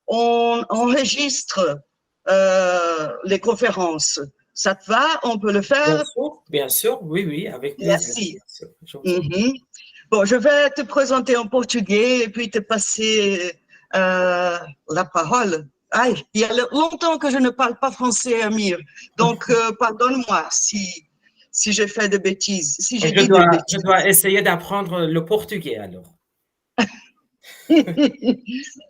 on enregistre les conférences. Ça te va? On peut le faire? Bien sûr, oui, oui, avec plaisir. Merci. Bien sûr. Bon, je vais te présenter en portugais et puis te passer la parole. Aïe, il y a longtemps que je ne parle pas français, Amir. Donc, pardonne-moi si j'ai fait de bêtises, si j'ai dit de Je bêtises. dois essayer d'apprendre le portugais alors.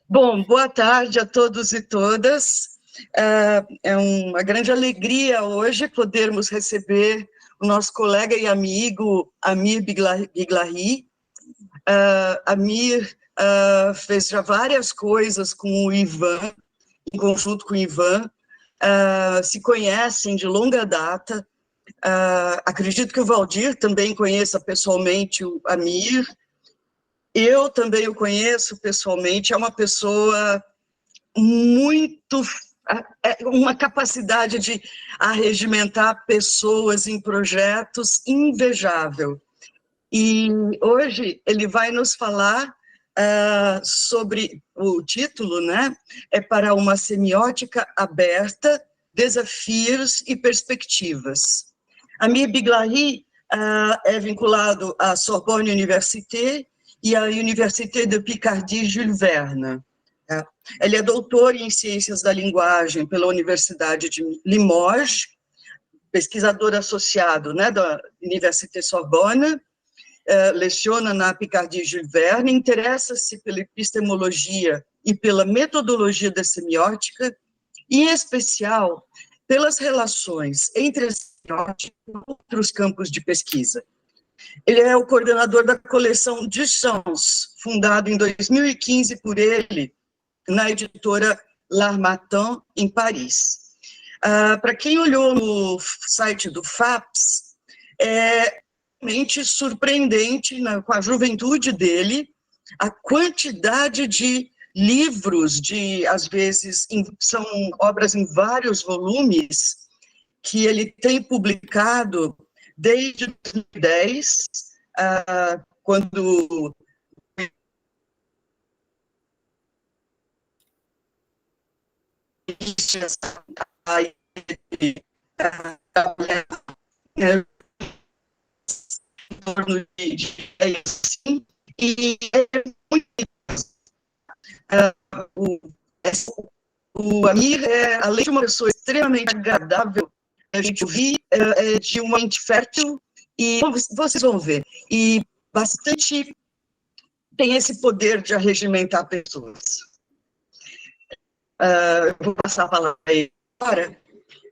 Bom, boa tarde a todos e todas. É uma grande alegria hoje podermos receber o nosso colega e amigo Amir Biglahi. Amir fez já várias coisas com o Ivan, em conjunto com o Ivan, se conhecem de longa data. Acredito que o Valdir também conheça pessoalmente o Amir. Eu também o conheço pessoalmente, é uma pessoa muito, uma capacidade de arregimentar pessoas em projetos invejável. E hoje ele vai nos falar sobre o título, né? É para uma semiótica aberta, desafios e perspectivas. Amir Biglahi é vinculado à Sorbonne Université e à Université de Picardie Jules Verne. Ele é doutor em Ciências da Linguagem pela Universidade de Limoges, pesquisador associado, né, da Université Sorbonne, leciona na Picardie Jules Verne, interessa-se pela epistemologia e pela metodologia da semiótica, e, em especial, pelas relações entre a semiótica e outros campos de pesquisa. Ele é o coordenador da coleção Duchamps, fundado em 2015 por ele, na editora L'Harmattan, em Paris. Para quem olhou no site do FAPS, é realmente surpreendente, com a juventude dele, a quantidade de livros, às vezes, são obras em vários volumes, que ele tem publicado desde 2010, quando em torno de assim, e o Amir, além de uma pessoa extremamente agradável, a gente ouvir, de uma mente fértil, e vocês vão ver, e bastante tem esse poder de arregimentar pessoas. Je vais passer la parole à Yvan.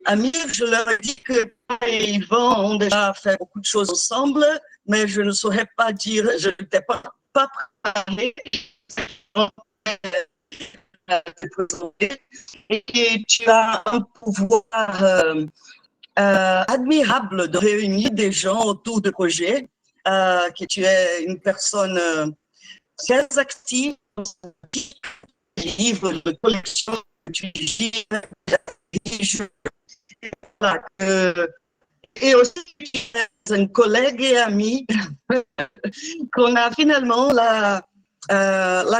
Amir, je leur ai dit que et Yvan ont déjà fait beaucoup de choses ensemble, mais je ne saurais pas dire, je n'étais pas préparée et que tu as un pouvoir admirable de réunir des gens autour de projets, que tu es une personne très active, livres, de collections que tu diriges, et aussi un collègue et ami qu'on a finalement la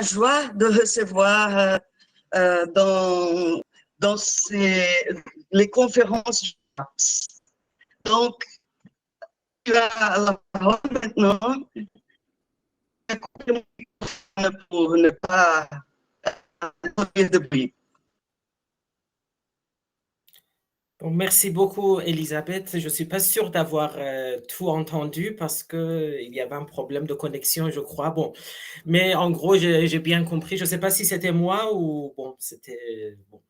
joie de recevoir dans les conférences du PAPS. Donc, tu as la parole maintenant pour ne pas dire de bruit. Bon, merci beaucoup, Elisabeth. Je ne suis pas sûre d'avoir tout entendu parce qu'il y avait un problème de connexion, je crois. Bon, mais en gros, j'ai bien compris. Je ne sais pas si c'était moi ou bon, c'était bon.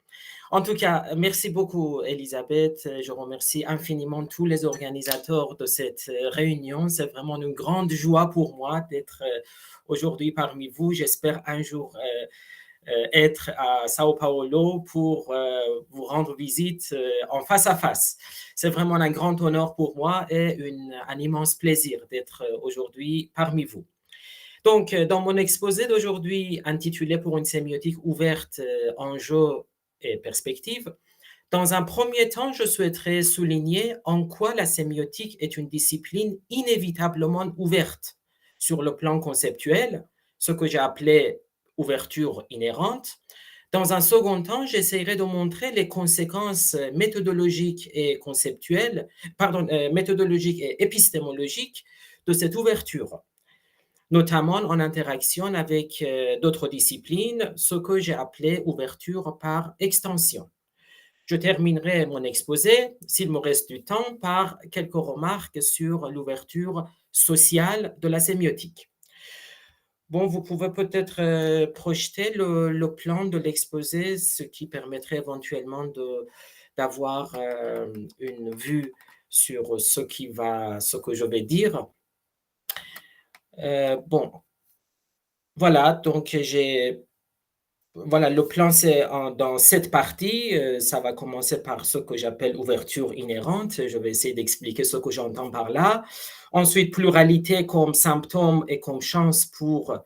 En tout cas, merci beaucoup, Elisabeth. Je remercie infiniment tous les organisateurs de cette réunion. C'est vraiment une grande joie pour moi d'être aujourd'hui parmi vous. J'espère un jour être à Sao Paulo pour vous rendre visite en face à face. C'est vraiment un grand honneur pour moi et un immense plaisir d'être aujourd'hui parmi vous. Donc, dans mon exposé d'aujourd'hui intitulé Pour une sémiotique ouverte, enjeux et perspectives, dans un premier temps, je souhaiterais souligner en quoi la sémiotique est une discipline inévitablement ouverte sur le plan conceptuel, ce que j'ai appelé ouverture inhérente, Dans un second temps, j'essaierai de montrer les conséquences méthodologiques et conceptuelles, méthodologiques et épistémologiques de cette ouverture, notamment en interaction avec d'autres disciplines, ce que j'ai appelé ouverture par extension. Je terminerai mon exposé, s'il me reste du temps, par quelques remarques sur l'ouverture sociale de la sémiotique. Bon, vous pouvez peut-être projeter le plan de l'exposé, ce qui permettrait éventuellement d'avoir une vue sur ce que je vais dire. Bon, voilà, donc voilà, le plan, c'est dans cette partie, ça va commencer par ce que j'appelle ouverture inhérente. Je vais essayer d'expliquer ce que j'entends par là. Ensuite, pluralité comme symptôme et comme chance pour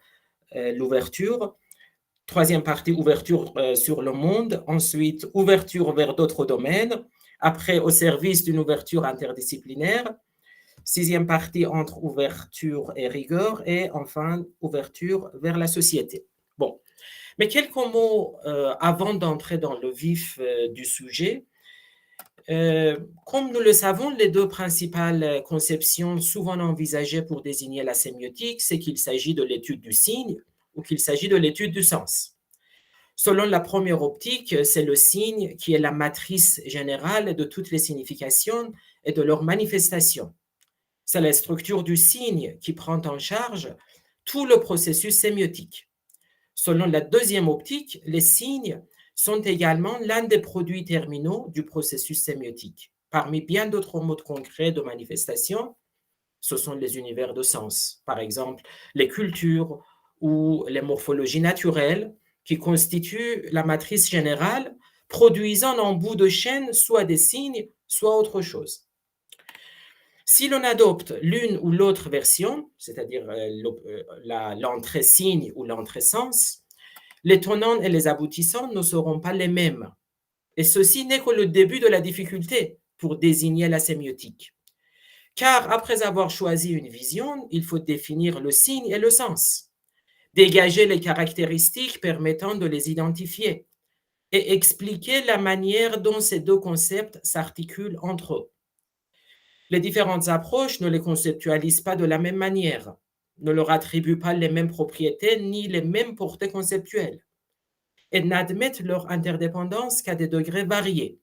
l'ouverture. Troisième partie, ouverture sur le monde. Ensuite, ouverture vers d'autres domaines. Après, au service d'une ouverture interdisciplinaire. Sixième partie, entre ouverture et rigueur. Et enfin, ouverture vers la société. Bon. Mais quelques mots avant d'entrer dans le vif du sujet. Comme nous le savons, les deux principales conceptions souvent envisagées pour désigner la sémiotique, c'est qu'il s'agit de l'étude du signe ou qu'il s'agit de l'étude du sens. Selon la première optique, c'est le signe qui est la matrice générale de toutes les significations et de leurs manifestations. C'est la structure du signe qui prend en charge tout le processus sémiotique. Selon la deuxième optique, les signes sont également l'un des produits terminaux du processus sémiotique. Parmi bien d'autres modes concrets de manifestation, ce sont les univers de sens, par exemple les cultures ou les morphologies naturelles qui constituent la matrice générale, produisant en bout de chaîne soit des signes, soit autre chose. Si l'on adopte l'une ou l'autre version, c'est-à-dire l'entrée signe ou l'entrée sens, les tenants et les aboutissants ne seront pas les mêmes. Et ceci n'est que le début de la difficulté pour désigner la sémiotique. Car après avoir choisi une vision, il faut définir le signe et le sens, dégager les caractéristiques permettant de les identifier et expliquer la manière dont ces deux concepts s'articulent entre eux. Les différentes approches ne les conceptualisent pas de la même manière, ne leur attribuent pas les mêmes propriétés ni les mêmes portées conceptuelles, et n'admettent leur interdépendance qu'à des degrés variés.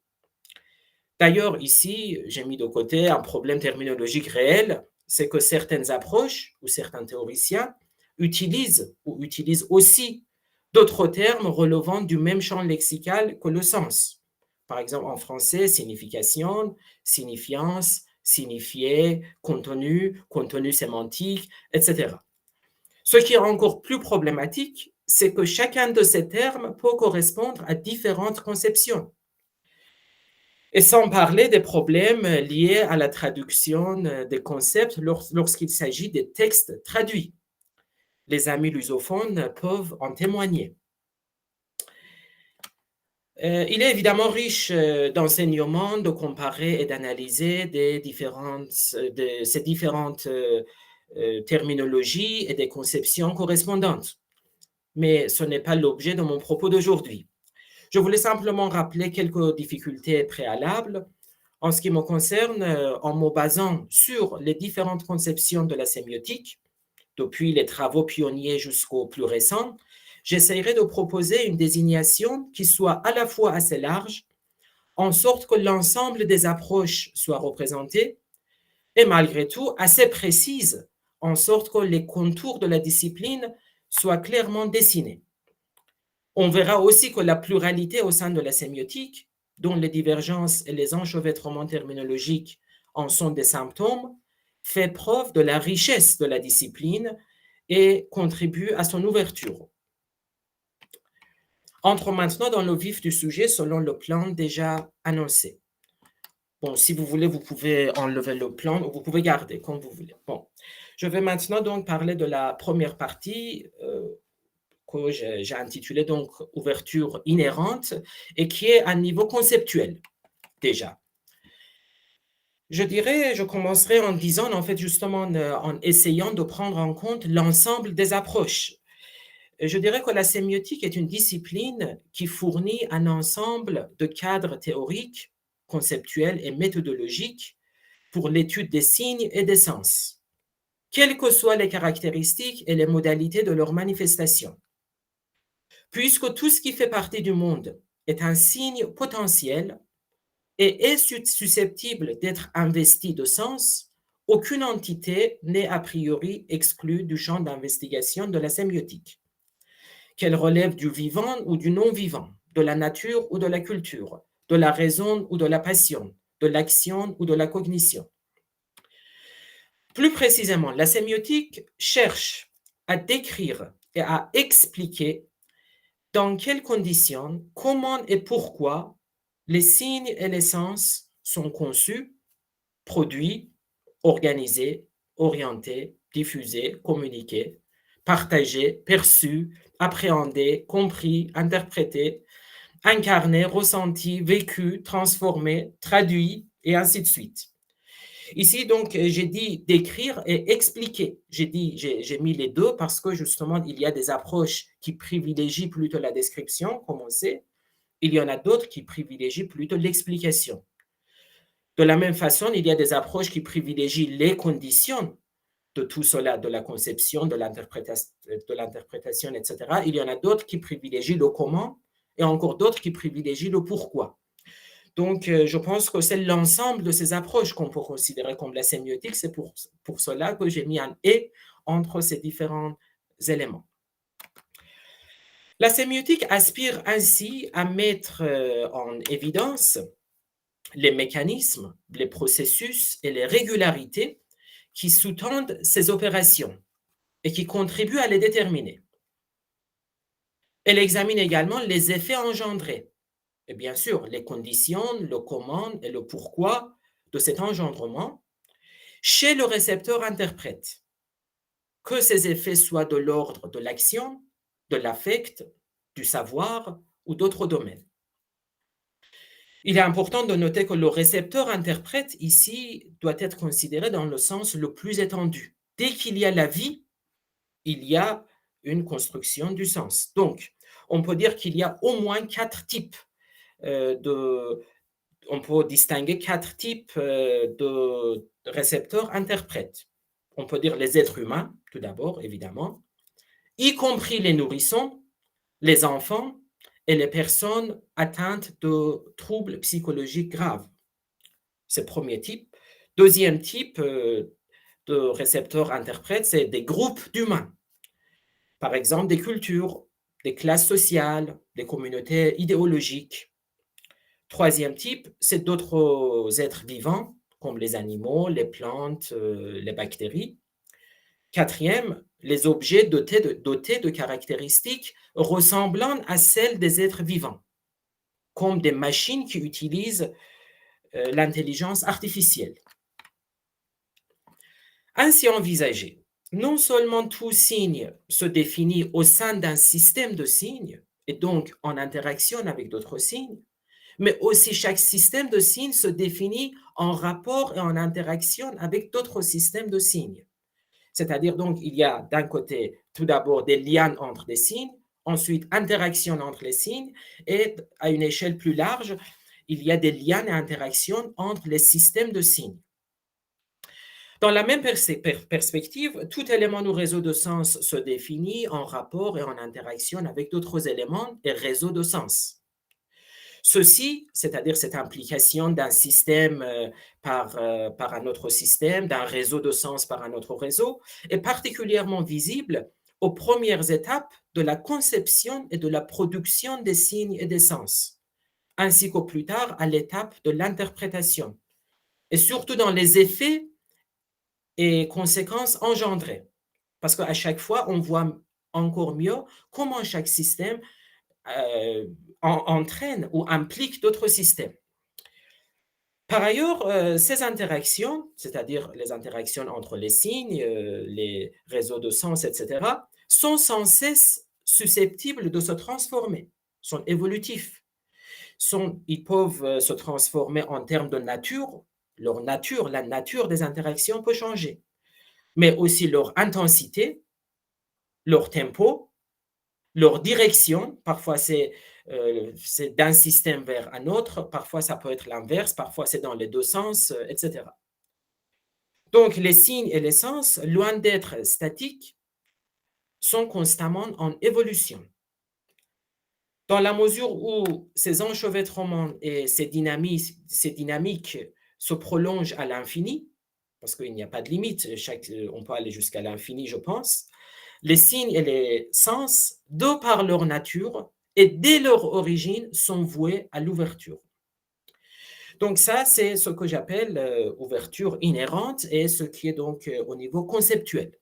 D'ailleurs, ici, j'ai mis de côté un problème terminologique réel, c'est que certaines approches ou certains théoriciens utilisent aussi d'autres termes relevant du même champ lexical que le sens. Par exemple, en français, signification, signifiance, signifier, contenu, contenu sémantique, etc. Ce qui est encore plus problématique, c'est que chacun de ces termes peut correspondre à différentes conceptions. Et sans parler des problèmes liés à la traduction des concepts lorsqu'il s'agit des textes traduits. Les amis lusophones peuvent en témoigner. Il est évidemment riche d'enseignements, de comparer et d'analyser ces différentes terminologies et des conceptions correspondantes. Mais ce n'est pas l'objet de mon propos d'aujourd'hui. Je voulais simplement rappeler quelques difficultés préalables en ce qui me concerne, en me basant sur les différentes conceptions de la sémiotique, depuis les travaux pionniers jusqu'aux plus récents. J'essaierai de proposer une désignation qui soit à la fois assez large, en sorte que l'ensemble des approches soit représenté, et malgré tout assez précise, en sorte que les contours de la discipline soient clairement dessinés. On verra aussi que la pluralité au sein de la sémiotique, dont les divergences et les enchevêtrements terminologiques en sont des symptômes, fait preuve de la richesse de la discipline et contribue à son ouverture. Entrons maintenant dans le vif du sujet selon le plan déjà annoncé. Bon, si vous voulez, vous pouvez enlever le plan ou vous pouvez garder comme vous voulez. Bon, je vais maintenant donc parler de la première partie que j'ai intitulée donc ouverture inhérente et qui est à niveau conceptuel déjà. Je commencerai en disant, en fait, justement, en essayant de prendre en compte l'ensemble des approches. Je dirais que la sémiotique est une discipline qui fournit un ensemble de cadres théoriques, conceptuels et méthodologiques pour l'étude des signes et des sens, quelles que soient les caractéristiques et les modalités de leur manifestation. Puisque tout ce qui fait partie du monde est un signe potentiel et est susceptible d'être investi de sens, aucune entité n'est a priori exclue du champ d'investigation de la sémiotique, qu'elle relève du vivant ou du non-vivant, de la nature ou de la culture, de la raison ou de la passion, de l'action ou de la cognition. Plus précisément, la sémiotique cherche à décrire et à expliquer dans quelles conditions, comment et pourquoi les signes et les sens sont conçus, produits, organisés, orientés, diffusés, communiqués, partagés, perçus, appréhendés, compris, interprétés, incarnés, ressentis, vécus, transformés, traduits, et ainsi de suite. Ici, donc, j'ai dit décrire et expliquer. J'ai mis les deux parce que justement, il y a des approches qui privilégient plutôt la description, comme on sait. Il y en a d'autres qui privilégient plutôt l'explication. De la même façon, il y a des approches qui privilégient les conditions de tout cela, de la conception, de l'interprétation, etc. Il y en a d'autres qui privilégient le comment et encore d'autres qui privilégient le pourquoi. Donc, je pense que c'est l'ensemble de ces approches qu'on peut considérer comme la sémiotique. C'est pour cela que j'ai mis un « et » entre ces différents éléments. La sémiotique aspire ainsi à mettre en évidence les mécanismes, les processus et les régularités qui sous-tendent ces opérations et qui contribuent à les déterminer. Elle examine également les effets engendrés et bien sûr les conditions, le comment et le pourquoi de cet engendrement chez le récepteur interprète, que ces effets soient de l'ordre de l'action, de l'affect, du savoir ou d'autres domaines. Il est important de noter que le récepteur interprète ici doit être considéré dans le sens le plus étendu. Dès qu'il y a la vie, il y a une construction du sens. Donc, on peut dire qu'il y a au moins 4 types on peut distinguer 4 types de récepteurs interprètes. On peut dire les êtres humains, tout d'abord, évidemment, y compris les nourrissons, les enfants et les personnes atteintes de troubles psychologiques graves. C'est le premier type. Deuxième type de récepteurs interprètes, c'est des groupes d'humains. Par exemple, des cultures, des classes sociales, des communautés idéologiques. Troisième type, c'est d'autres êtres vivants, comme les animaux, les plantes, les bactéries. Quatrième, les objets dotés de caractéristiques ressemblant à celles des êtres vivants, comme des machines qui utilisent l'intelligence artificielle. Ainsi envisagé, non seulement tout signe se définit au sein d'un système de signes, et donc en interaction avec d'autres signes, mais aussi chaque système de signes se définit en rapport et en interaction avec d'autres systèmes de signes. C'est-à-dire donc il y a d'un côté tout d'abord des liens entre des signes, ensuite interaction entre les signes, et à une échelle plus large, il y a des liens et interactions entre les systèmes de signes. Dans la même perspective, tout élément du réseau de sens se définit en rapport et en interaction avec d'autres éléments et réseaux de sens. Ceci, c'est-à-dire cette implication d'un système par un autre système, d'un réseau de sens par un autre réseau, est particulièrement visible aux premières étapes de la conception et de la production des signes et des sens, ainsi qu'au plus tard à l'étape de l'interprétation, et surtout dans les effets et conséquences engendrées, parce qu'à chaque fois, on voit encore mieux comment chaque système entraîne ou implique d'autres systèmes. Par ailleurs, ces interactions, c'est-à-dire les interactions entre les signes, les réseaux de sens, etc., sont sans cesse susceptibles de se transformer, sont évolutifs. Ils peuvent se transformer en termes de nature, leur nature, la nature des interactions peut changer, mais aussi leur intensité, leur tempo, Leur direction, parfois c'est d'un système vers un autre, parfois ça peut être l'inverse, parfois c'est dans les deux sens, etc. Donc les signes et les sens, loin d'être statiques, sont constamment en évolution. Dans la mesure où ces enchevêtrements et ces dynamiques se prolongent à l'infini, parce qu'il n'y a pas de limite, on peut aller jusqu'à l'infini, je pense, les signes et les sens, de par leur nature et dès leur origine, sont voués à l'ouverture. Donc ça, c'est ce que j'appelle ouverture inhérente et ce qui est donc au niveau conceptuel.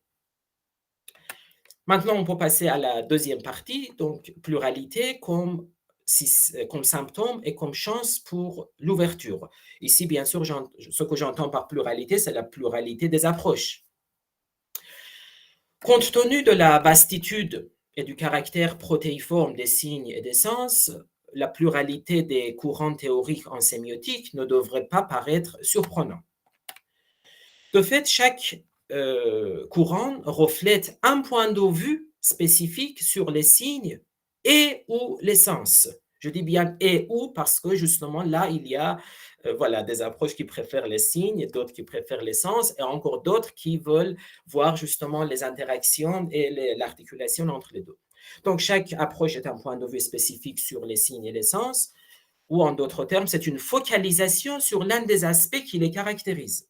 Maintenant, on peut passer à la deuxième partie, donc pluralité comme symptôme et comme chance pour l'ouverture. Ici, bien sûr, ce que j'entends par pluralité, c'est la pluralité des approches. Compte tenu de la vastitude et du caractère protéiforme des signes et des sens, la pluralité des courants théoriques en sémiotique ne devrait pas paraître surprenant. De fait, chaque courant reflète un point de vue spécifique sur les signes et ou les sens. Je dis bien et ou parce que justement là, il y a voilà, des approches qui préfèrent les signes, d'autres qui préfèrent les sens et encore d'autres qui veulent voir justement les interactions et l'articulation entre les deux. Donc, chaque approche est un point de vue spécifique sur les signes et les sens, ou en d'autres termes, c'est une focalisation sur l'un des aspects qui les caractérise.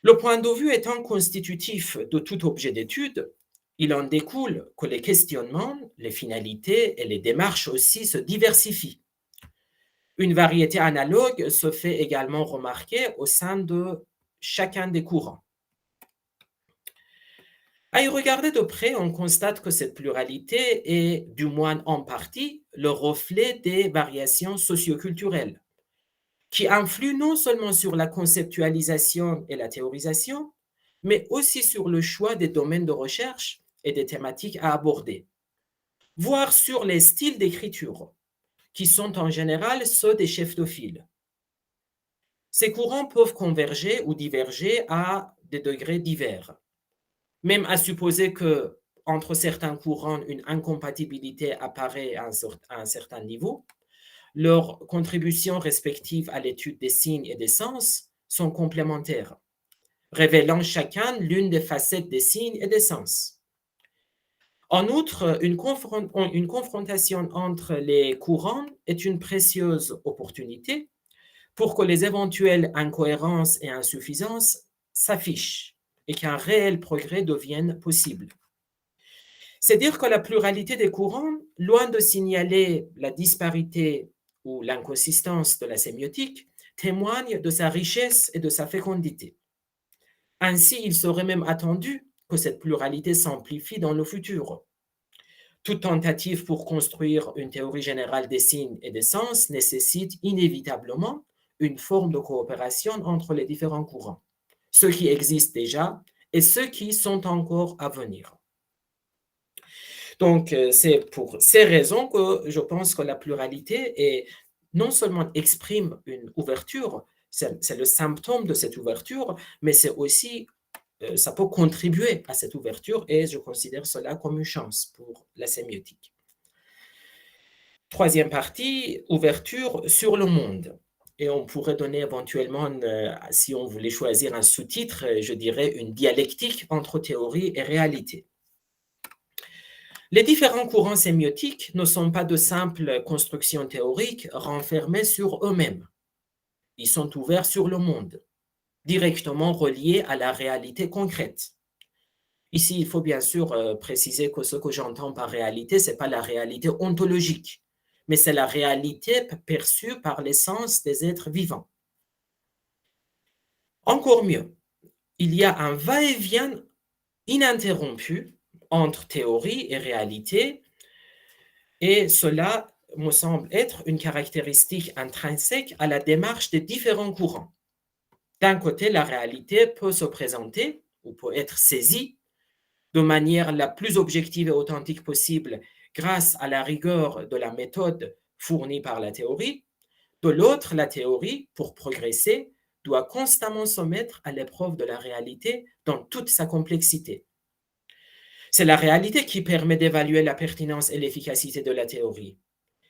Le point de vue étant constitutif de tout objet d'étude, il en découle que les questionnements, les finalités et les démarches aussi se diversifient. Une variété analogue se fait également remarquer au sein de chacun des courants. À y regarder de près, on constate que cette pluralité est, du moins en partie, le reflet des variations socioculturelles, qui influent non seulement sur la conceptualisation et la théorisation, mais aussi sur le choix des domaines de recherche et des thématiques à aborder, voire sur les styles d'écriture, qui sont en général ceux des chefs de file. Ces courants peuvent converger ou diverger à des degrés divers, même à supposer que entre certains courants, une incompatibilité apparaît à un certain niveau. Leurs contributions respectives à l'étude des signes et des sens sont complémentaires, révélant chacun l'une des facettes des signes et des sens. En outre, une confrontation entre les courants est une précieuse opportunité pour que les éventuelles incohérences et insuffisances s'affichent et qu'un réel progrès devienne possible. C'est dire que la pluralité des courants, loin de signaler la disparité ou l'inconsistance de la sémiotique, témoigne de sa richesse et de sa fécondité. Ainsi, il serait même attendu que cette pluralité s'amplifie dans le futur. Toute tentative pour construire une théorie générale des signes et des sens nécessite inévitablement une forme de coopération entre les différents courants, ceux qui existent déjà et ceux qui sont encore à venir. Donc, c'est pour ces raisons que je pense que la pluralité non seulement exprime une ouverture, c'est le symptôme de cette ouverture, mais c'est aussi, ça peut contribuer à cette ouverture et je considère cela comme une chance pour la sémiotique. Troisième partie, ouverture sur le monde. Et on pourrait donner éventuellement, si on voulait choisir un sous-titre, je dirais une dialectique entre théorie et réalité. Les différents courants sémiotiques ne sont pas de simples constructions théoriques renfermées sur eux-mêmes. Ils sont ouverts sur le monde, directement reliés à la réalité concrète. Ici, il faut bien sûr préciser que ce que j'entends par réalité, ce n'est pas la réalité ontologique, mais c'est la réalité perçue par l'essence des êtres vivants. Encore mieux, il y a un va-et-vient ininterrompu entre théorie et réalité, et cela me semble être une caractéristique intrinsèque à la démarche des différents courants. D'un côté, la réalité peut se présenter ou peut être saisie de manière la plus objective et authentique possible grâce à la rigueur de la méthode fournie par la théorie. De l'autre, la théorie, pour progresser, doit constamment se mettre à l'épreuve de la réalité dans toute sa complexité. C'est la réalité qui permet d'évaluer la pertinence et l'efficacité de la théorie.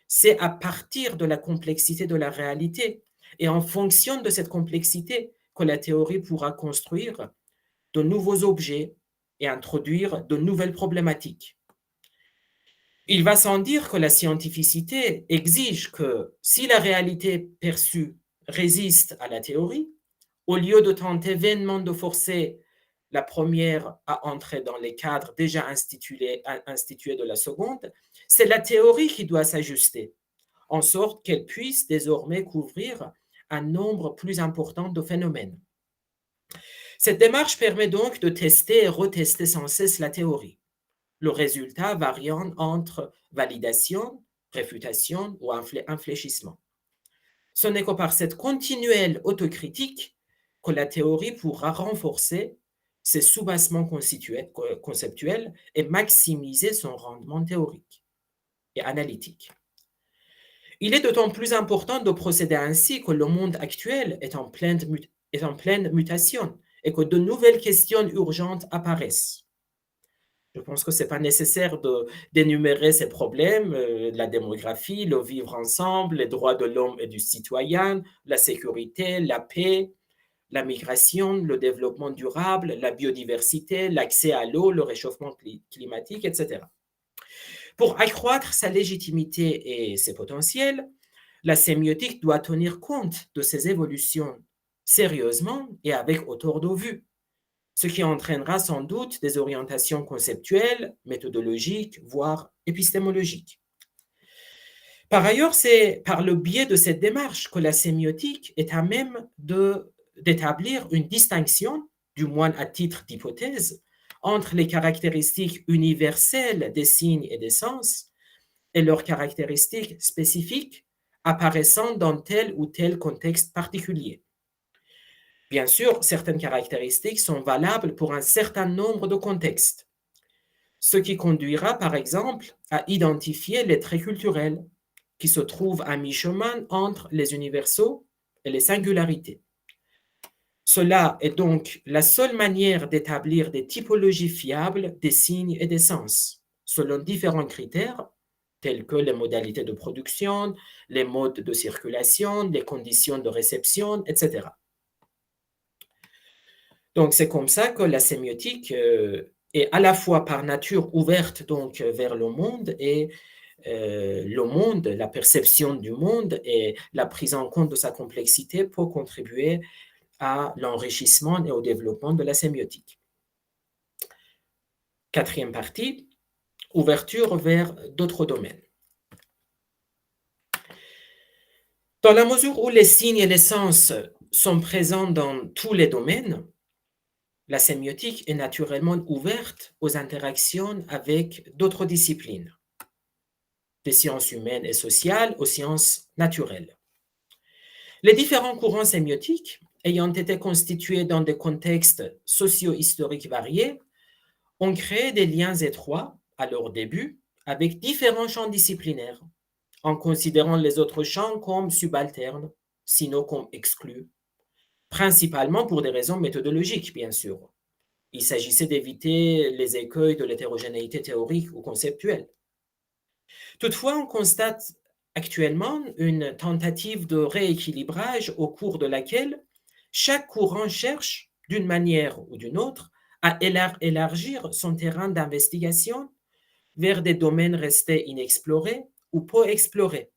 C'est à partir de la complexité de la réalité et en fonction de cette complexité que la théorie pourra construire de nouveaux objets et introduire de nouvelles problématiques. Il va sans dire que la scientificité exige que si la réalité perçue résiste à la théorie, au lieu de tenter vainement de forcer la première à entrer dans les cadres déjà institués de la seconde, c'est la théorie qui doit s'ajuster, en sorte qu'elle puisse désormais couvrir un nombre plus important de phénomènes. Cette démarche permet donc de tester et retester sans cesse la théorie, le résultat variant entre validation, réfutation ou infléchissement. Ce n'est que par cette continuelle autocritique que la théorie pourra renforcer ses soubassements conceptuels et maximiser son rendement théorique et analytique. Il est d'autant plus important de procéder ainsi que le monde actuel est en pleine mutation et que de nouvelles questions urgentes apparaissent. Je pense que ce n'est pas nécessaire d'énumérer ces problèmes, la démographie, le vivre ensemble, les droits de l'homme et du citoyen, la sécurité, la paix, la migration, le développement durable, la biodiversité, l'accès à l'eau, le réchauffement climatique, etc. Pour accroître sa légitimité et ses potentiels, la sémiotique doit tenir compte de ces évolutions sérieusement et avec hauteur de vue, ce qui entraînera sans doute des orientations conceptuelles, méthodologiques, voire épistémologiques. Par ailleurs, c'est par le biais de cette démarche que la sémiotique est à même d'établir une distinction, du moins à titre d'hypothèse, entre les caractéristiques universelles des signes et des sens et leurs caractéristiques spécifiques apparaissant dans tel ou tel contexte particulier. Bien sûr, certaines caractéristiques sont valables pour un certain nombre de contextes, ce qui conduira par exemple à identifier les traits culturels qui se trouvent à mi-chemin entre les universaux et les singularités. Cela est donc la seule manière d'établir des typologies fiables des signes et des sens, selon différents critères, tels que les modalités de production, les modes de circulation, les conditions de réception, etc. Donc, c'est comme ça que la sémiotique est à la fois par nature ouverte donc vers le monde et le monde, la perception du monde et la prise en compte de sa complexité pour contribuer à l'enrichissement et au développement de la sémiotique. Quatrième partie, ouverture vers d'autres domaines. Dans la mesure où les signes et les sens sont présents dans tous les domaines, la sémiotique est naturellement ouverte aux interactions avec d'autres disciplines, des sciences humaines et sociales aux sciences naturelles. Les différents courants sémiotiques, ayant été constitués dans des contextes socio-historiques variés, ont créé des liens étroits à leur début avec différents champs disciplinaires, en considérant les autres champs comme subalternes, sinon comme exclus, principalement pour des raisons méthodologiques, bien sûr. Il s'agissait d'éviter les écueils de l'hétérogénéité théorique ou conceptuelle. Toutefois, on constate actuellement une tentative de rééquilibrage au cours de laquelle chaque courant cherche, d'une manière ou d'une autre, à élargir son terrain d'investigation vers des domaines restés inexplorés ou peu explorés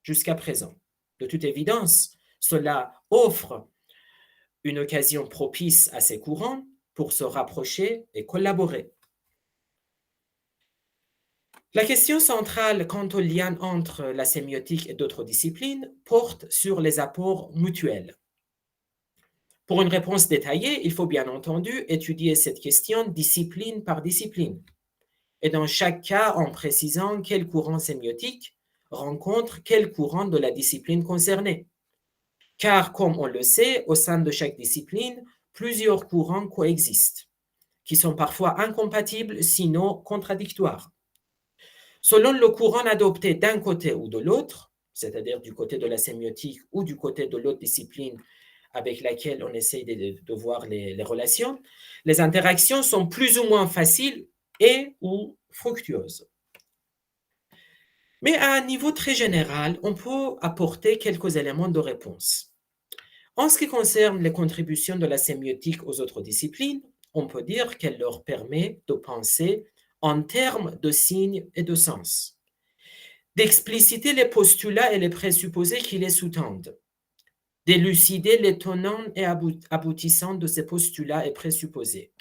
jusqu'à présent. De toute évidence, cela offre une occasion propice à ces courants pour se rapprocher et collaborer. La question centrale quant au lien entre la sémiotique et d'autres disciplines porte sur les apports mutuels. Pour une réponse détaillée, il faut bien entendu étudier cette question discipline par discipline, et dans chaque cas en précisant quel courant sémiotique rencontre quel courant de la discipline concernée. Car, comme on le sait, au sein de chaque discipline, plusieurs courants coexistent, qui sont parfois incompatibles, sinon contradictoires. Selon le courant adopté d'un côté ou de l'autre, c'est-à-dire du côté de la sémiotique ou du côté de l'autre discipline avec laquelle on essaie de voir les relations, les interactions sont plus ou moins faciles et ou fructueuse. Mais à un niveau très général, on peut apporter quelques éléments de réponse. En ce qui concerne les contributions de la sémiotique aux autres disciplines, on peut dire qu'elle leur permet de penser en termes de signes et de sens, d'expliciter les postulats et les présupposés qui les sous-tendent, d'élucider les tenants et aboutissants de ces postulats et présupposés,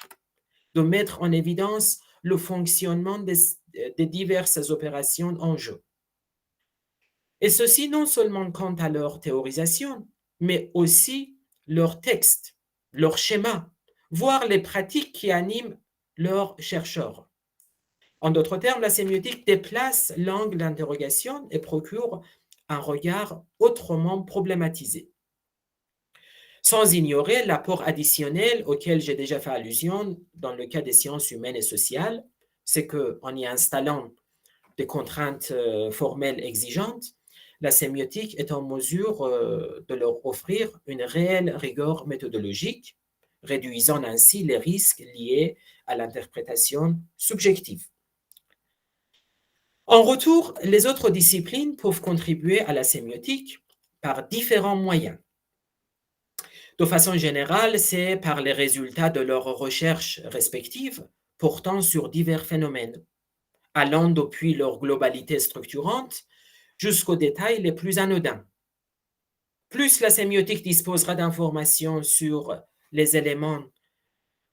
de mettre en évidence le fonctionnement des diverses opérations en jeu. Et ceci non seulement quant à leur théorisation, mais aussi leur texte, leur schéma, voire les pratiques qui animent leurs chercheurs. En d'autres termes, la sémiotique déplace l'angle d'interrogation et procure un regard autrement problématisé. Sans ignorer l'apport additionnel auquel j'ai déjà fait allusion dans le cas des sciences humaines et sociales, c'est qu'en y installant des contraintes formelles exigeantes, la sémiotique est en mesure de leur offrir une réelle rigueur méthodologique, réduisant ainsi les risques liés à l'interprétation subjective. En retour, les autres disciplines peuvent contribuer à la sémiotique par différents moyens. De façon générale, c'est par les résultats de leurs recherches respectives portant sur divers phénomènes, allant depuis leur globalité structurante jusqu'aux détails les plus anodins. Plus la sémiotique disposera d'informations sur les éléments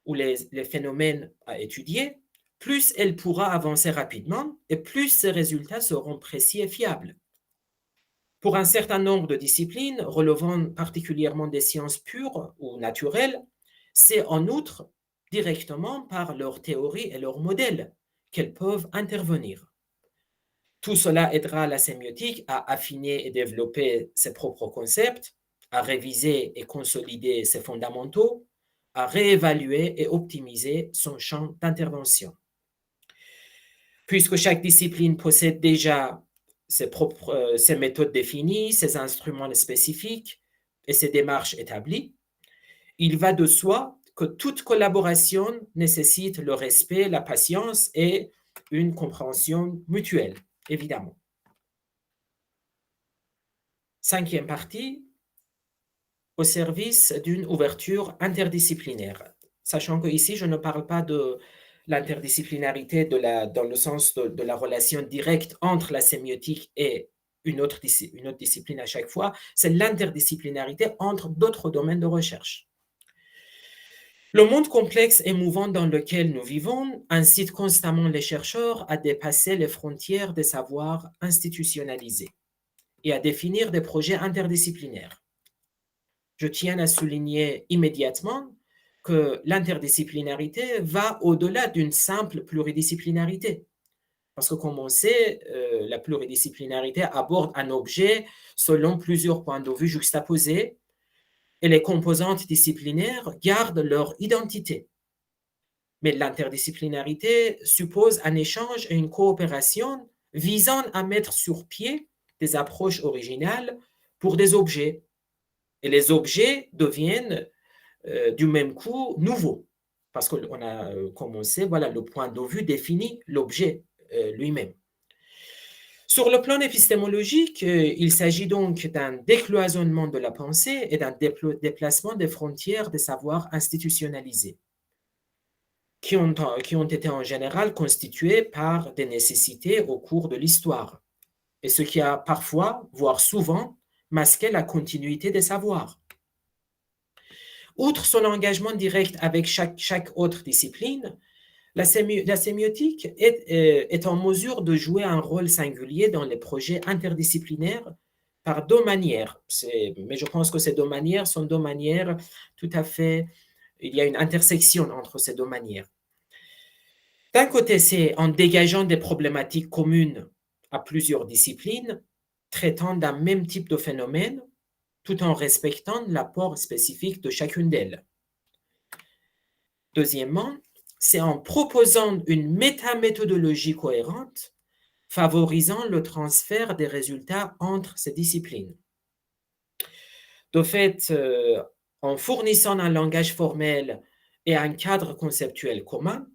ou les phénomènes à étudier, plus elle pourra avancer rapidement et plus ses résultats seront précis et fiables. Pour un certain nombre de disciplines relevant particulièrement des sciences pures ou naturelles, c'est en outre directement par leurs théories et leurs modèles qu'elles peuvent intervenir. Tout cela aidera la sémiotique à affiner et développer ses propres concepts, à réviser et consolider ses fondamentaux, à réévaluer et optimiser son champ d'intervention. Puisque chaque discipline possède déjà ses méthodes définies, ses instruments spécifiques et ses démarches établies, il va de soi que toute collaboration nécessite le respect, la patience et une compréhension mutuelle, évidemment. Cinquième partie, au service d'une ouverture interdisciplinaire. Sachant que ici, je ne parle pas de l'interdisciplinarité dans le sens de la relation directe entre la sémiotique et une autre discipline à chaque fois, c'est l'interdisciplinarité entre d'autres domaines de recherche. Le monde complexe et mouvant dans lequel nous vivons incite constamment les chercheurs à dépasser les frontières des savoirs institutionnalisés et à définir des projets interdisciplinaires. Je tiens à souligner immédiatement que l'interdisciplinarité va au-delà d'une simple pluridisciplinarité. Parce que comme on sait, la pluridisciplinarité aborde un objet selon plusieurs points de vue juxtaposés et les composantes disciplinaires gardent leur identité. Mais l'interdisciplinarité suppose un échange et une coopération visant à mettre sur pied des approches originales pour des objets. Et les objets deviennent du même coup nouveaux. Parce qu'on a commencé, voilà, le point de vue définit l'objet lui-même. Sur le plan épistémologique, il s'agit donc d'un décloisonnement de la pensée et d'un déplacement des frontières des savoirs institutionnalisés, qui ont été en général constitués par des nécessités au cours de l'histoire, et ce qui a parfois, voire souvent, masqué la continuité des savoirs. Outre son engagement direct avec chaque autre discipline, la sémiotique est en mesure de jouer un rôle singulier dans les projets interdisciplinaires par deux manières. Mais je pense que ces deux manières sont deux manières tout à fait... Il y a une intersection entre ces deux manières. D'un côté, c'est en dégageant des problématiques communes à plusieurs disciplines, traitant d'un même type de phénomène, tout en respectant l'apport spécifique de chacune d'elles. Deuxièmement, c'est en proposant une métaméthodologie cohérente, favorisant le transfert des résultats entre ces disciplines. De fait, en fournissant un langage formel et un cadre conceptuel commun,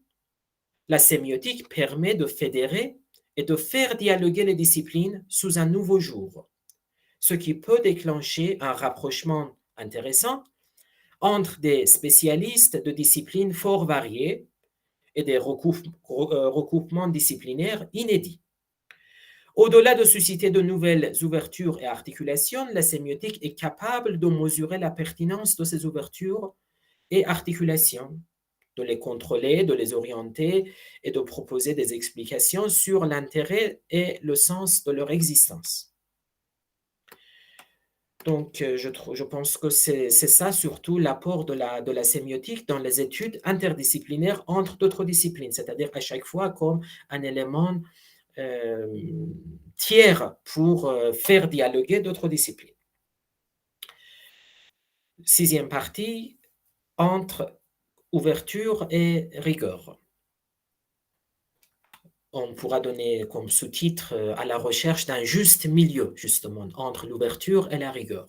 La sémiotique permet de fédérer et de faire dialoguer les disciplines sous un nouveau jour, ce qui peut déclencher un rapprochement intéressant entre des spécialistes de disciplines fort variées et des recoupements disciplinaires inédits. Au-delà de susciter de nouvelles ouvertures et articulations, la sémiotique est capable de mesurer la pertinence de ces ouvertures et articulations, de les contrôler, de les orienter et de proposer des explications sur l'intérêt et le sens de leur existence. Donc, je pense que c'est ça surtout l'apport de la sémiotique dans les études interdisciplinaires entre d'autres disciplines, c'est-à-dire à chaque fois comme un élément tiers pour faire dialoguer d'autres disciplines. Sixième partie, entre ouverture et rigueur. On pourra donner comme sous-titre à la recherche d'un juste milieu, justement, entre l'ouverture et la rigueur.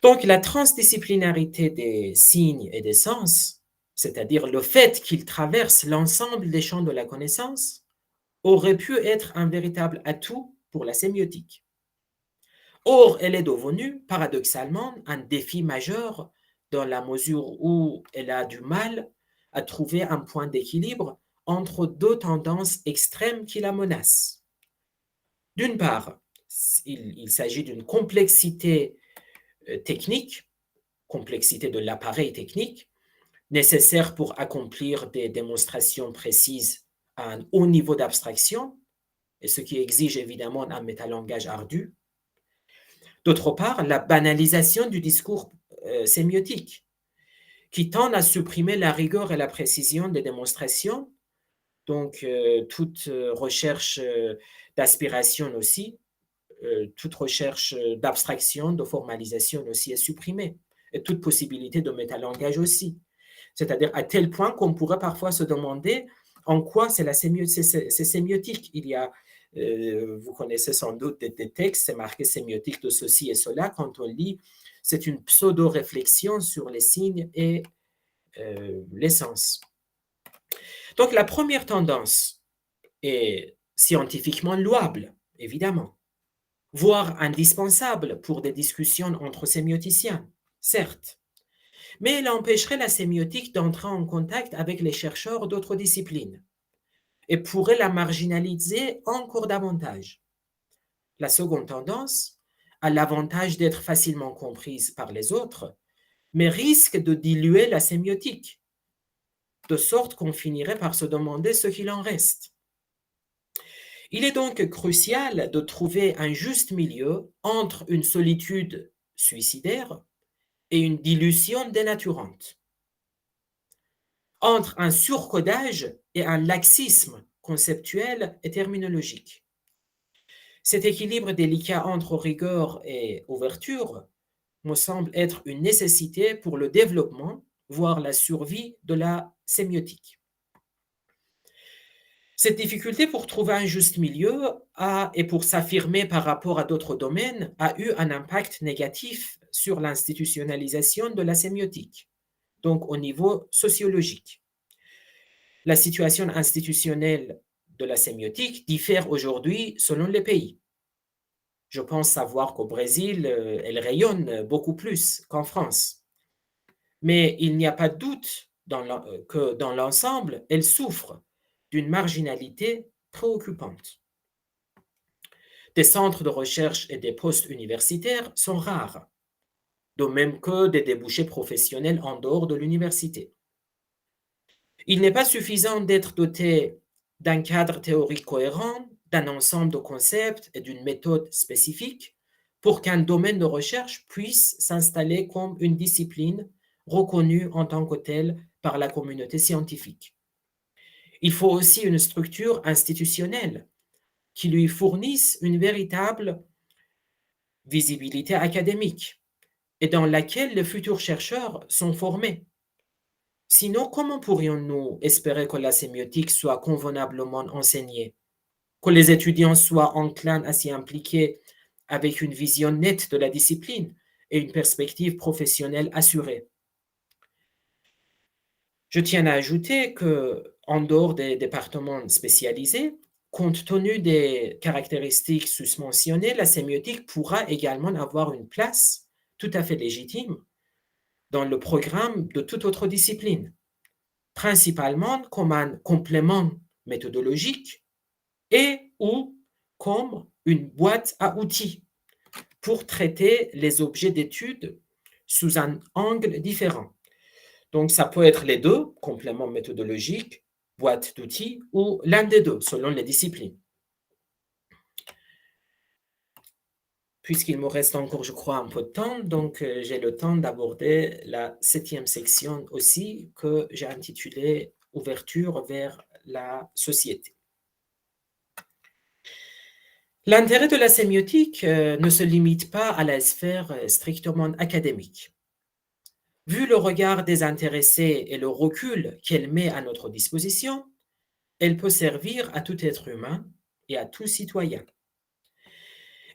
Donc, la transdisciplinarité des signes et des sens, c'est-à-dire le fait qu'ils traversent l'ensemble des champs de la connaissance, aurait pu être un véritable atout pour la sémiotique. Or, elle est devenue, paradoxalement, un défi majeur dans la mesure où elle a du mal à trouver un point d'équilibre entre deux tendances extrêmes qui la menacent. D'une part, il s'agit d'une complexité technique, complexité de l'appareil technique, nécessaire pour accomplir des démonstrations précises à un haut niveau d'abstraction, et ce qui exige évidemment un métalangage ardu. D'autre part, la banalisation du discours sémiotique, qui tend à supprimer la rigueur et la précision des démonstrations. Donc, toute recherche d'aspiration aussi, toute recherche d'abstraction, de formalisation aussi est supprimée, et toute possibilité de métalangage aussi. C'est-à-dire à tel point qu'on pourrait parfois se demander en quoi c'est sémiotique. Il y a, vous connaissez sans doute des textes, c'est marqué sémiotique de ceci et cela. Quand on lit, c'est une pseudo-réflexion sur les signes et les sens. Donc la première tendance est scientifiquement louable, évidemment, voire indispensable pour des discussions entre sémioticiens, certes, mais elle empêcherait la sémiotique d'entrer en contact avec les chercheurs d'autres disciplines et pourrait la marginaliser encore davantage. La seconde tendance a l'avantage d'être facilement comprise par les autres, mais risque de diluer la sémiotique, de sorte qu'on finirait par se demander ce qu'il en reste. Il est donc crucial de trouver un juste milieu entre une solitude suicidaire et une dilution dénaturante, entre un surcodage et un laxisme conceptuel et terminologique. Cet équilibre délicat entre rigueur et ouverture me semble être une nécessité pour le développement, voire la survie de la sémiotique. Cette difficulté pour trouver un juste milieu et pour s'affirmer par rapport à d'autres domaines a eu un impact négatif sur l'institutionnalisation de la sémiotique, donc au niveau sociologique. La situation institutionnelle de la sémiotique diffère aujourd'hui selon les pays. Je pense savoir qu'au Brésil, elle rayonne beaucoup plus qu'en France. Mais il n'y a pas de doute que dans l'ensemble, elle souffre d'une marginalité préoccupante. Des centres de recherche et des postes universitaires sont rares, de même que des débouchés professionnels en dehors de l'université. Il n'est pas suffisant d'être doté d'un cadre théorique cohérent, d'un ensemble de concepts et d'une méthode spécifique pour qu'un domaine de recherche puisse s'installer comme une discipline reconnue en tant que telle par la communauté scientifique. Il faut aussi une structure institutionnelle qui lui fournisse une véritable visibilité académique et dans laquelle les futurs chercheurs sont formés. Sinon, comment pourrions-nous espérer que la sémiotique soit convenablement enseignée, que les étudiants soient enclins à s'y impliquer avec une vision nette de la discipline et une perspective professionnelle assurée? Je tiens à ajouter qu'en dehors des départements spécialisés, compte tenu des caractéristiques susmentionnées, la sémiotique pourra également avoir une place tout à fait légitime dans le programme de toute autre discipline, principalement comme un complément méthodologique et ou comme une boîte à outils pour traiter les objets d'étude sous un angle différent. Donc, ça peut être les deux, complément méthodologique, boîte d'outils, ou l'un des deux, selon les disciplines. Puisqu'il me reste encore, je crois, un peu de temps, donc j'ai le temps d'aborder la 7e section aussi, que j'ai intitulée « Ouverture vers la société ». L'intérêt de la sémiotique ne se limite pas à la sphère strictement académique. Vu le regard des intéressés et le recul qu'elle met à notre disposition, elle peut servir à tout être humain et à tout citoyen.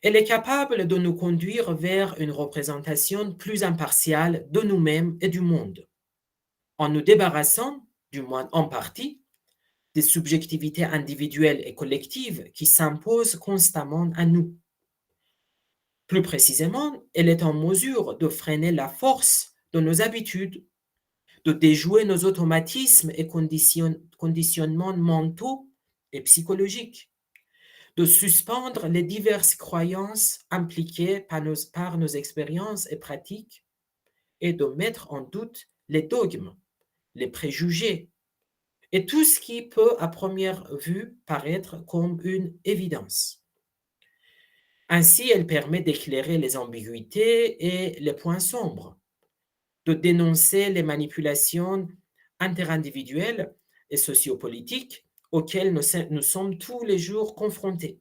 Elle est capable de nous conduire vers une représentation plus impartiale de nous-mêmes et du monde, en nous débarrassant, du moins en partie, des subjectivités individuelles et collectives qui s'imposent constamment à nous. Plus précisément, elle est en mesure de freiner la force de nos habitudes, de déjouer nos automatismes et conditionnements mentaux et psychologiques, de suspendre les diverses croyances impliquées par nos expériences et pratiques et de mettre en doute les dogmes, les préjugés et tout ce qui peut à première vue paraître comme une évidence. Ainsi, elle permet d'éclairer les ambiguïtés et les points sombres, de dénoncer les manipulations interindividuelles et sociopolitiques auxquelles nous sommes tous les jours confrontés,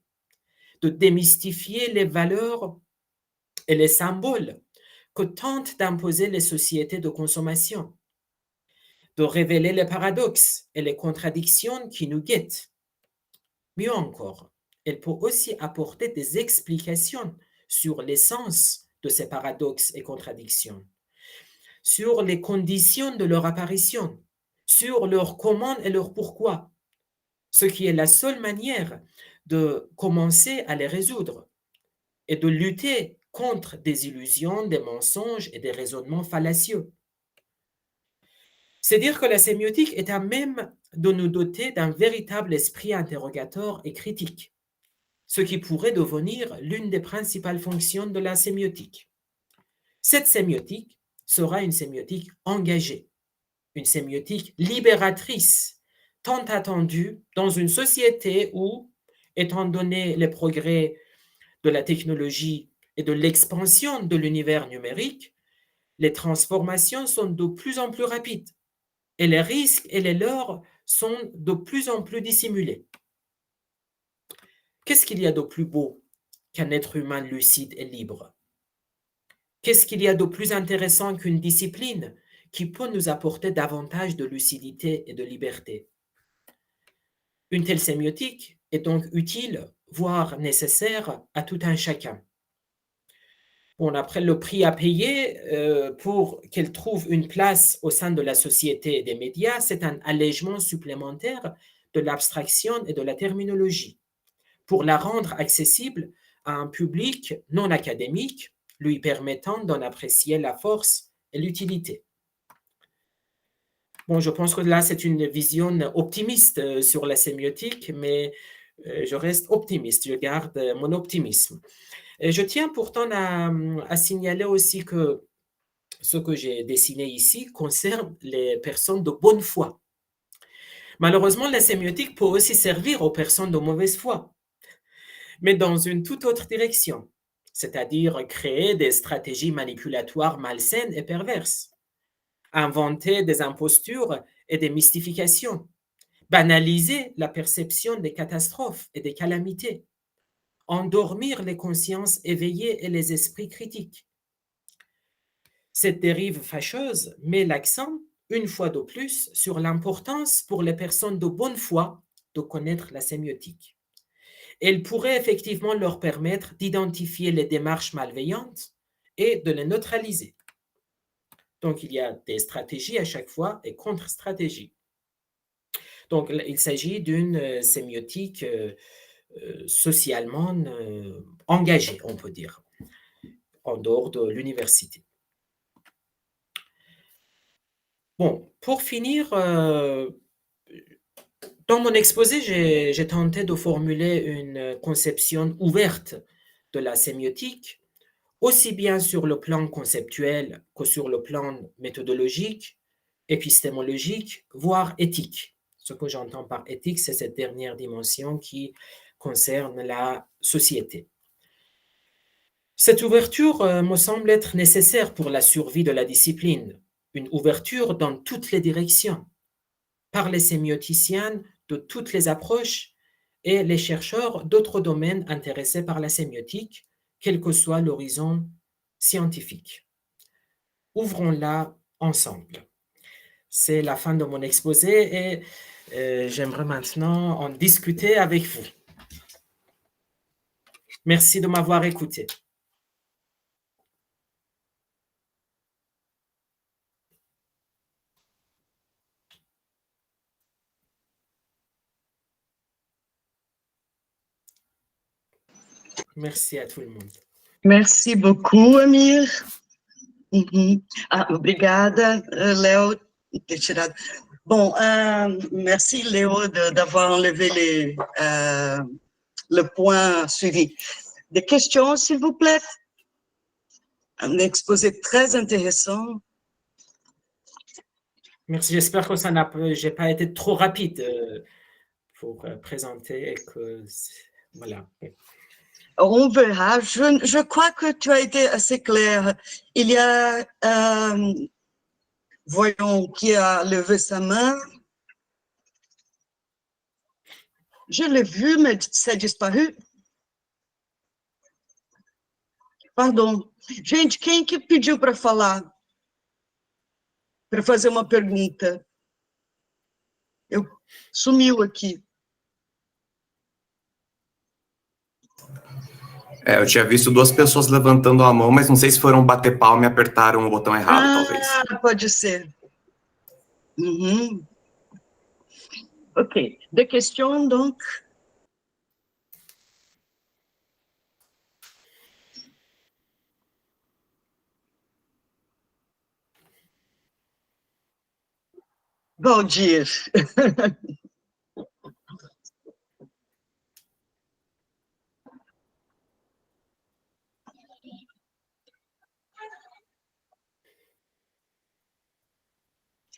de démystifier les valeurs et les symboles que tentent d'imposer les sociétés de consommation, de révéler les paradoxes et les contradictions qui nous guettent. Mieux encore, elle peut aussi apporter des explications sur l'essence de ces paradoxes et contradictions, sur les conditions de leur apparition, sur leur comment et leur pourquoi, ce qui est la seule manière de commencer à les résoudre et de lutter contre des illusions, des mensonges et des raisonnements fallacieux. C'est dire que la sémiotique est à même de nous doter d'un véritable esprit interrogateur et critique, ce qui pourrait devenir l'une des principales fonctions de la sémiotique. Cette sémiotique sera une sémiotique engagée, une sémiotique libératrice, tant attendue dans une société où, étant donné les progrès de la technologie et de l'expansion de l'univers numérique, les transformations sont de plus en plus rapides et les risques et les leurres sont de plus en plus dissimulés. Qu'est-ce qu'il y a de plus beau qu'un être humain lucide et libre? Qu'est-ce qu'il y a de plus intéressant qu'une discipline qui peut nous apporter davantage de lucidité et de liberté? Une telle sémiotique est donc utile, voire nécessaire à tout un chacun. Bon, après, le prix à payer pour qu'elle trouve une place au sein de la société et des médias, c'est un allègement supplémentaire de l'abstraction et de la terminologie pour la rendre accessible à un public non académique, lui permettant d'en apprécier la force et l'utilité. Bon, je pense que là, c'est une vision optimiste sur la sémiotique, mais je reste optimiste, je garde mon optimisme. Et je tiens pourtant à signaler aussi que ce que j'ai dessiné ici concerne les personnes de bonne foi. Malheureusement, la sémiotique peut aussi servir aux personnes de mauvaise foi, mais dans une toute autre direction, c'est-à-dire créer des stratégies manipulatoires malsaines et perverses, inventer des impostures et des mystifications, banaliser la perception des catastrophes et des calamités, endormir les consciences éveillées et les esprits critiques. Cette dérive fâcheuse met l'accent, une fois de plus, sur l'importance pour les personnes de bonne foi de connaître la sémiotique. Elle pourrait effectivement leur permettre d'identifier les démarches malveillantes et de les neutraliser. Donc, il y a des stratégies à chaque fois et contre-stratégies. Donc, il s'agit d'une sémiotique socialement engagée, on peut dire, en dehors de l'université. Bon, pour finir, dans mon exposé, j'ai tenté de formuler une conception ouverte de la sémiotique, aussi bien sur le plan conceptuel que sur le plan méthodologique, épistémologique, voire éthique. Ce que j'entends par éthique, c'est cette dernière dimension qui concerne la société. Cette ouverture me semble être nécessaire pour la survie de la discipline, une ouverture dans toutes les directions, par les sémioticiens de toutes les approches et les chercheurs d'autres domaines intéressés par la sémiotique, quel que soit l'horizon scientifique. Ouvrons-la ensemble. C'est la fin de mon exposé et j'aimerais maintenant en discuter avec vous. Merci de m'avoir écouté. Merci à tout le monde. Merci beaucoup, Amir. Obrigada, Léo, de ter tirado. Bon, merci, Léo, d'avoir enlevé le point suivi. Des questions, s'il vous plaît? Un exposé très intéressant. Merci, j'espère que j'ai pas été trop rapide pour présenter et que voilà. On verra. Je crois que tu as été assez clair. Il y a, voyons, qui a levé sa main. Je l'ai vu, mais ça a disparu. Pardon. Gente, quem que pediu para falar? Para fazer uma pergunta? Sumiu aqui. Eu tinha visto 2 pessoas levantando a mão, mas não sei se foram bater palma e apertaram o botão errado, talvez. Pode ser. Ok. Des questions, donc? Valdir.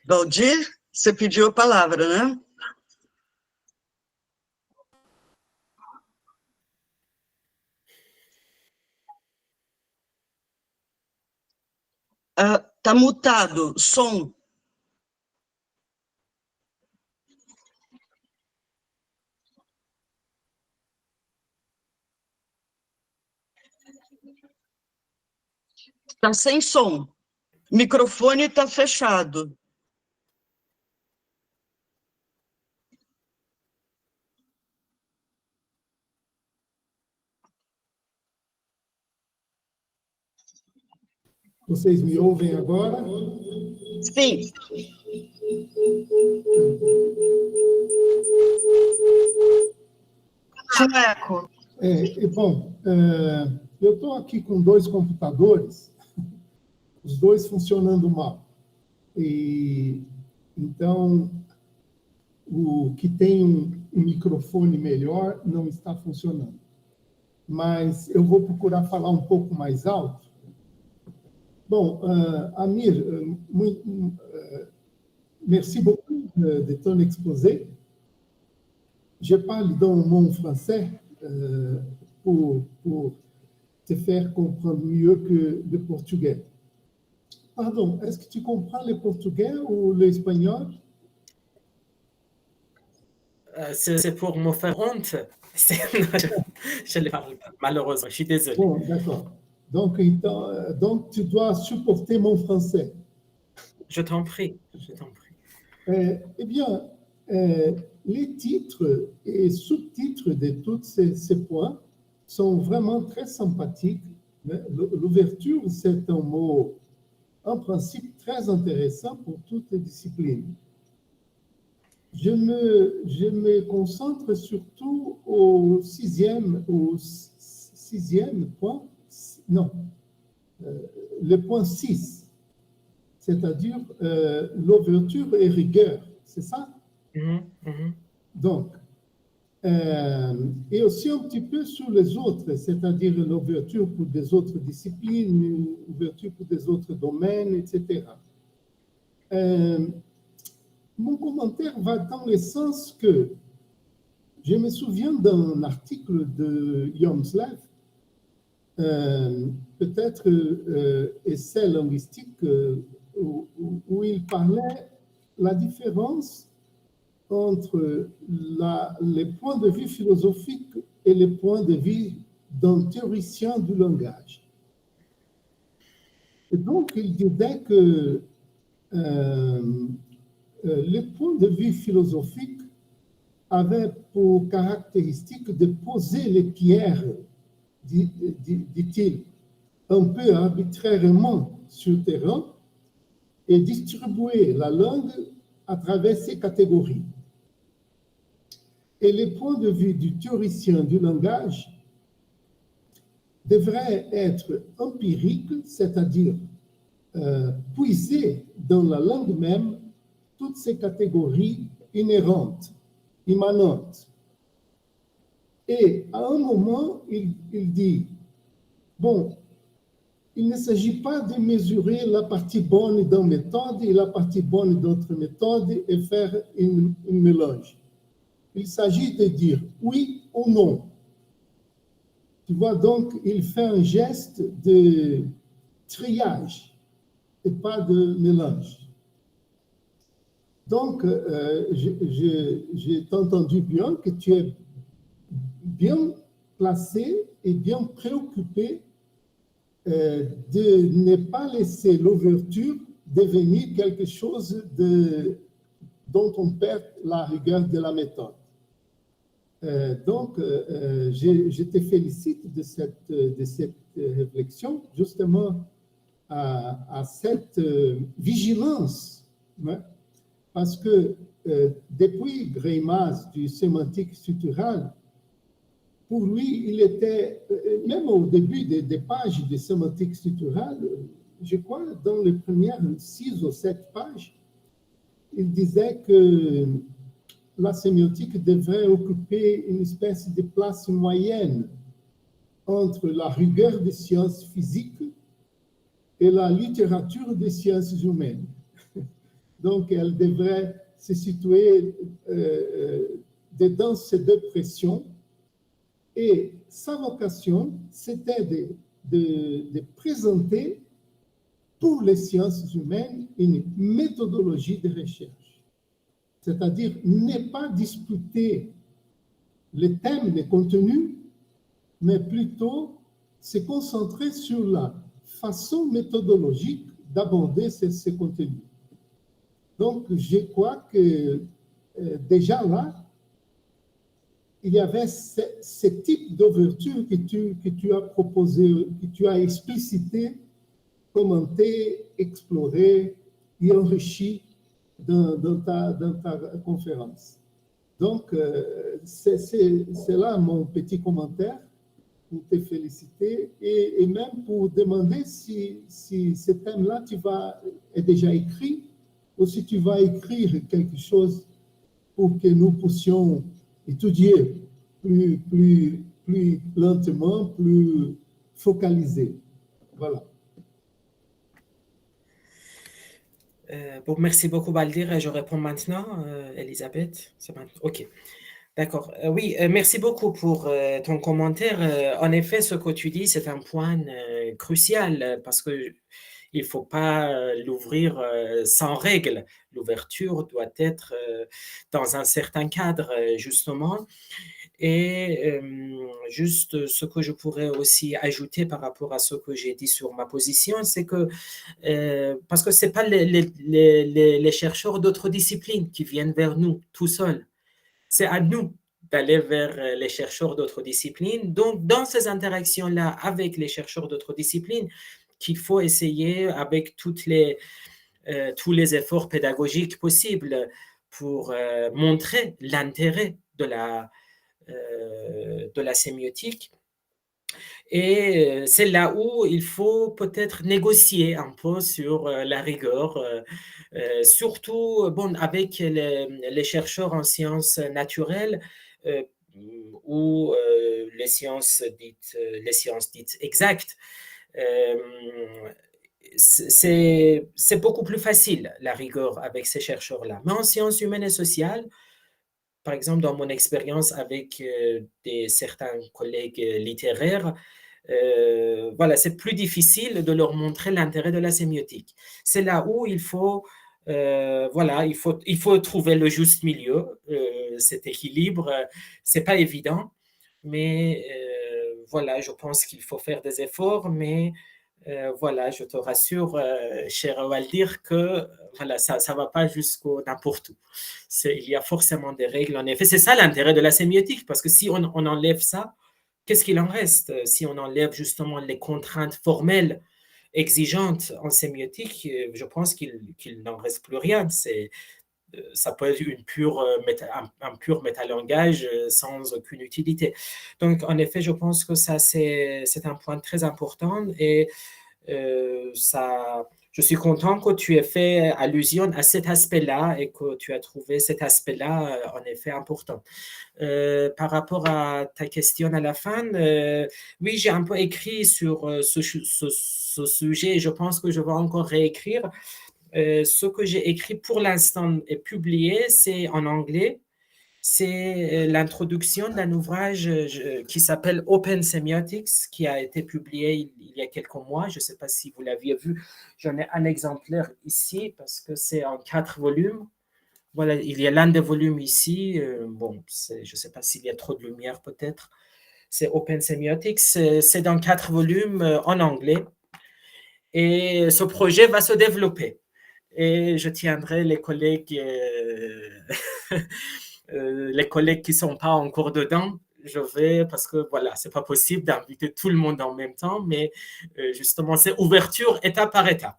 Valdir, você pediu a palavra, né? Tá mutado, som. Tá sem som. Microfone tá fechado. Vocês me ouvem agora? Sim. Com eco. Bom, eu estou aqui com 2 computadores, os 2 funcionando mal. Então, o que tem um microfone melhor não está funcionando. Mas eu vou procurar falar um pouco mais alto. Bon, Amir, merci beaucoup de ton exposé. Je parle dans mon français pour te faire comprendre mieux que le portugais. Pardon, est-ce que tu comprends le portugais ou l'espagnol? C'est pour me faire honte. Je ne parle pas, malheureusement, je suis désolé. Bon, d'accord. Donc, tu dois supporter mon français. Je t'en prie, je t'en prie. Eh bien, les titres et sous-titres de tous ces points sont vraiment très sympathiques. L'ouverture, c'est un mot un principe très intéressant pour toutes les disciplines. Je me concentre surtout au sixième point, non, le point 6, c'est-à-dire l'ouverture et rigueur, c'est ça? Donc, et aussi un petit peu sur les autres, c'est-à-dire l'ouverture pour des autres disciplines, l'ouverture pour des autres domaines, etc. Mon commentaire va dans le sens que je me souviens d'un article de Yomslev, peut-être essai linguistique, où il parlait la différence entre les points de vue philosophiques et les points de vue d'un théoricien du langage. Et donc, il disait que le point de vue philosophique avait pour caractéristique de poser les pierres, dit-il, un peu arbitrairement sur le terrain et distribuer la langue à travers ces catégories. Et le point de vue du théoricien du langage devrait être empirique, c'est-à-dire puiser dans la langue même toutes ces catégories inhérentes, immanentes. Et à un moment, il dit, bon, il ne s'agit pas de mesurer la partie bonne d'une méthode et la partie bonne d'autre méthode et faire un mélange. Il s'agit de dire oui ou non. Tu vois, donc, il fait un geste de triage et pas de mélange. Donc, j'ai entendu bien que tu es bien placé et bien préoccupé de ne pas laisser l'ouverture devenir quelque chose dont on perd la rigueur de la méthode. Donc, je te félicite de cette réflexion, justement à cette vigilance, hein, parce que depuis Greimas du sémantique structurale, pour lui, il était, même au début des pages de sémantique structurale, je crois dans les premières 6 ou 7 pages, il disait que la sémiotique devrait occuper une espèce de place moyenne entre la rigueur des sciences physiques et la littérature des sciences humaines. Donc, elle devrait se situer dans ces deux pressions. Et sa vocation, c'était de présenter pour les sciences humaines une méthodologie de recherche. C'est-à-dire ne pas disputer les thèmes, les contenus, mais plutôt se concentrer sur la façon méthodologique d'aborder ces contenus. Donc, je crois que déjà là, il y avait ce type d'ouverture que tu as proposé, que tu as explicité, commenté, exploré et enrichi dans ta conférence. Donc, c'est là mon petit commentaire pour te féliciter et même pour demander si ce thème-là est déjà écrit ou si tu vas écrire quelque chose pour que nous puissions étudier plus lentement, plus focalisé. Voilà. Bon, merci beaucoup, Baldir. Je réponds maintenant, Elisabeth. OK. D'accord. Oui, merci beaucoup pour ton commentaire. En effet, ce que tu dis, c'est un point crucial parce que il ne faut pas l'ouvrir sans règle. L'ouverture doit être dans un certain cadre, justement. Et juste ce que je pourrais aussi ajouter par rapport à ce que j'ai dit sur ma position, c'est que, parce que ce n'est pas les chercheurs d'autres disciplines qui viennent vers nous tout seuls, c'est à nous d'aller vers les chercheurs d'autres disciplines. Donc, dans ces interactions-là avec les chercheurs d'autres disciplines, qu'il faut essayer avec tous les efforts pédagogiques possibles pour montrer l'intérêt de la sémiotique. Et c'est là où il faut peut-être négocier un peu sur la rigueur, surtout avec les chercheurs en sciences naturelles ou les sciences dites exactes. C'est beaucoup plus facile, la rigueur, avec ces chercheurs-là. Mais en sciences humaines et sociales, par exemple, dans mon expérience avec certains collègues littéraires, c'est plus difficile de leur montrer l'intérêt de la sémiotique. C'est là où il faut trouver le juste milieu, cet équilibre. C'est pas évident, mais je pense qu'il faut faire des efforts, mais je te rassure, cher Waldir, que ça va pas jusqu'au n'importe où. Il y a forcément des règles, en effet. C'est ça l'intérêt de la sémiotique, parce que si on enlève ça, qu'est-ce qu'il en reste? Si on enlève justement les contraintes formelles exigeantes en sémiotique, je pense qu'il n'en reste plus rien. Ça peut être un pur métalangage sans aucune utilité. Donc, en effet, je pense que ça, c'est un point très important et je suis content que tu aies fait allusion à cet aspect-là et que tu as trouvé cet aspect-là en effet important. Par rapport à ta question à la fin, oui, j'ai un peu écrit sur ce sujet et je pense que je vais encore réécrire. Ce que j'ai écrit pour l'instant et publié, c'est en anglais. C'est l'introduction d'un ouvrage qui s'appelle Open Semiotics, qui a été publié il y a quelques mois. Je ne sais pas si vous l'aviez vu. J'en ai un exemplaire ici parce que c'est en 4 volumes. Voilà, il y a l'un des volumes ici. Je ne sais pas s'il y a trop de lumière peut-être. C'est Open Semiotics. C'est dans 4 volumes en anglais. Et ce projet va se développer. Et je tiendrai les collègues... les collègues qui ne sont pas encore dedans, parce que c'est pas possible d'inviter tout le monde en même temps, mais justement, c'est ouverture étape par étape.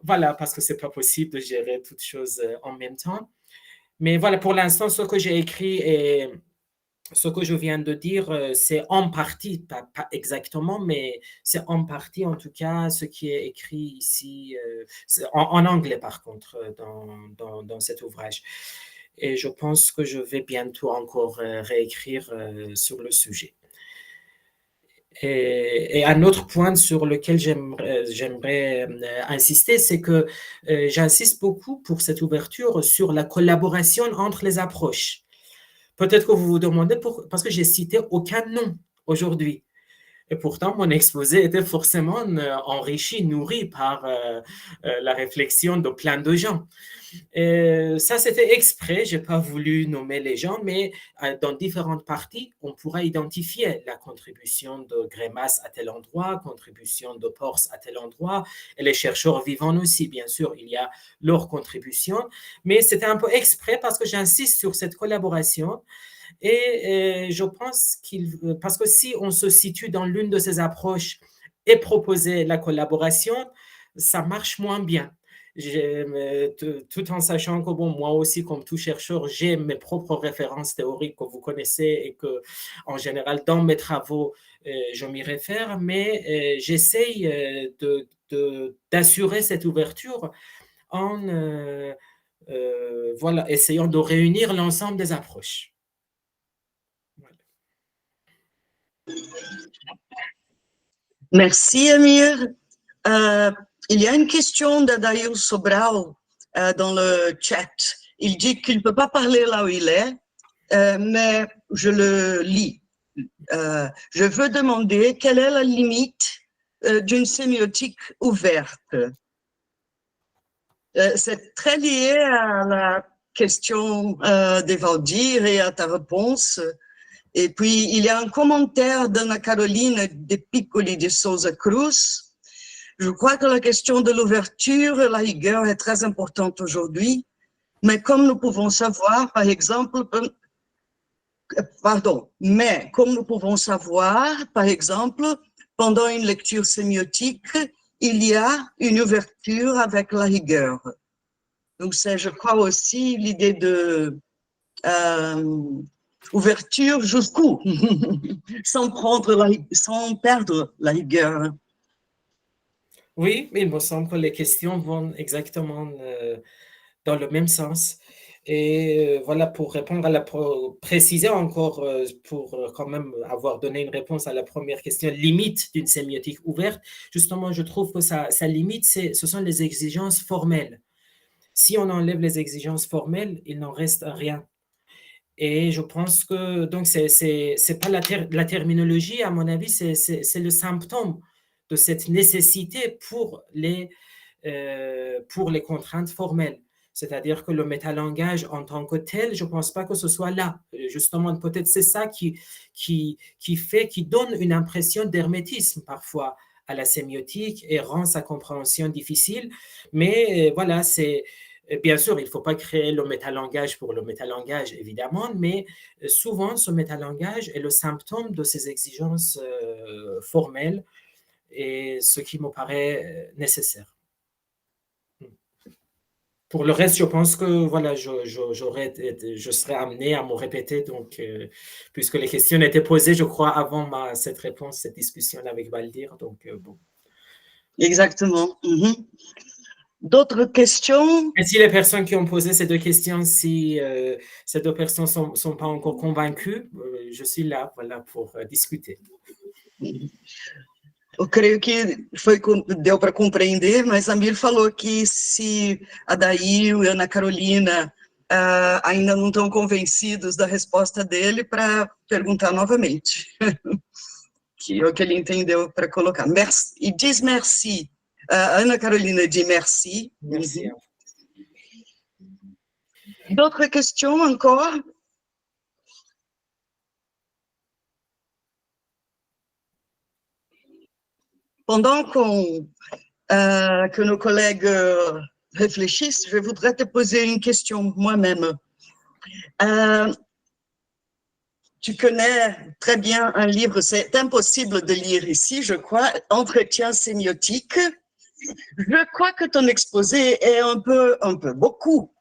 Parce que c'est pas possible de gérer toutes choses en même temps. Mais pour l'instant, ce que j'ai écrit et ce que je viens de dire, c'est en partie, pas exactement, mais c'est en partie, en tout cas, ce qui est écrit ici, en anglais, par contre, dans cet ouvrage. Et je pense que je vais bientôt encore réécrire sur le sujet. Et un autre point sur lequel j'aimerais insister, c'est que j'insiste beaucoup pour cette ouverture sur la collaboration entre les approches. Peut-être que vous vous demandez parce que j'ai cité aucun nom aujourd'hui. Et pourtant, mon exposé était forcément enrichi, nourri par la réflexion de plein de gens. Et ça, c'était exprès. Je n'ai pas voulu nommer les gens, mais dans différentes parties, on pourra identifier la contribution de Grémas à tel endroit, contribution de Porce à tel endroit, et les chercheurs vivants aussi, bien sûr, il y a leur contribution. Mais c'était un peu exprès parce que j'insiste sur cette collaboration. Et je pense parce que si on se situe dans l'une de ces approches et proposer la collaboration, ça marche moins bien. Tout en sachant que moi aussi, comme tout chercheur, j'ai mes propres références théoriques que vous connaissez et que, en général, dans mes travaux, je m'y réfère, mais j'essaye d'assurer cette ouverture en essayant de réunir l'ensemble des approches. Merci, Amir. Il y a une question d'Adaïl Sobral dans le chat. Il dit qu'il ne peut pas parler là où il est, mais je le lis. Je veux demander quelle est la limite d'une sémiotique ouverte. C'est très lié à la question d'Evaldir et à ta réponse. Et puis, il y a un commentaire d'Anna Caroline de Piccoli de Souza Cruz. Je crois que la question de l'ouverture et la rigueur est très importante aujourd'hui, mais comme nous pouvons savoir, par exemple, pardon, mais comme nous pouvons savoir, par exemple, pendant une lecture sémiotique, il y a une ouverture avec la rigueur. Donc c'est, je crois aussi, l'idée de ouverture jusqu'où, sans perdre la rigueur. Oui, il me semble que les questions vont exactement dans le même sens. Et voilà, pour répondre préciser encore, pour quand même avoir donné une réponse à la première question, limite d'une sémiotique ouverte, justement, je trouve que sa limite, ce sont les exigences formelles. Si on enlève les exigences formelles, il n'en reste rien. Et je pense que, donc, c'est pas la terminologie, à mon avis, c'est le symptôme de cette nécessité pour les contraintes formelles. C'est-à-dire que le métalangage en tant que tel, je ne pense pas que ce soit là. Justement, peut-être c'est ça qui donne une impression d'hermétisme parfois à la sémiotique et rend sa compréhension difficile. Mais voilà, bien sûr, il ne faut pas créer le métalangage pour le métalangage, évidemment, mais souvent, ce métalangage est le symptôme de ces exigences formelles et ce qui me paraît nécessaire. Pour le reste, je pense que voilà, je serais amené à me répéter, donc, puisque les questions étaient posées, je crois, avant cette réponse, cette discussion avec Valdir. Donc, bon. Exactement. D'autres questions? Et si les personnes qui ont posé ces deux questions, si ces deux personnes ne sont pas encore convaincues, je suis là, voilà, pour discuter. Eu creio que deu para compreender, mas a Mir falou que se a Dail e a Ana Carolina ainda não estão convencidos da resposta dele, para perguntar novamente. Que é o que ele entendeu para colocar. Merci, e diz merci. A Ana Carolina dit merci. Merci. D'autres questions encore? Pendant que nos collègues réfléchissent, je voudrais te poser une question moi-même. Tu connais très bien un livre, c'est impossible de lire ici, je crois, Entretien sémiotique. Je crois que ton exposé est un peu beaucoup,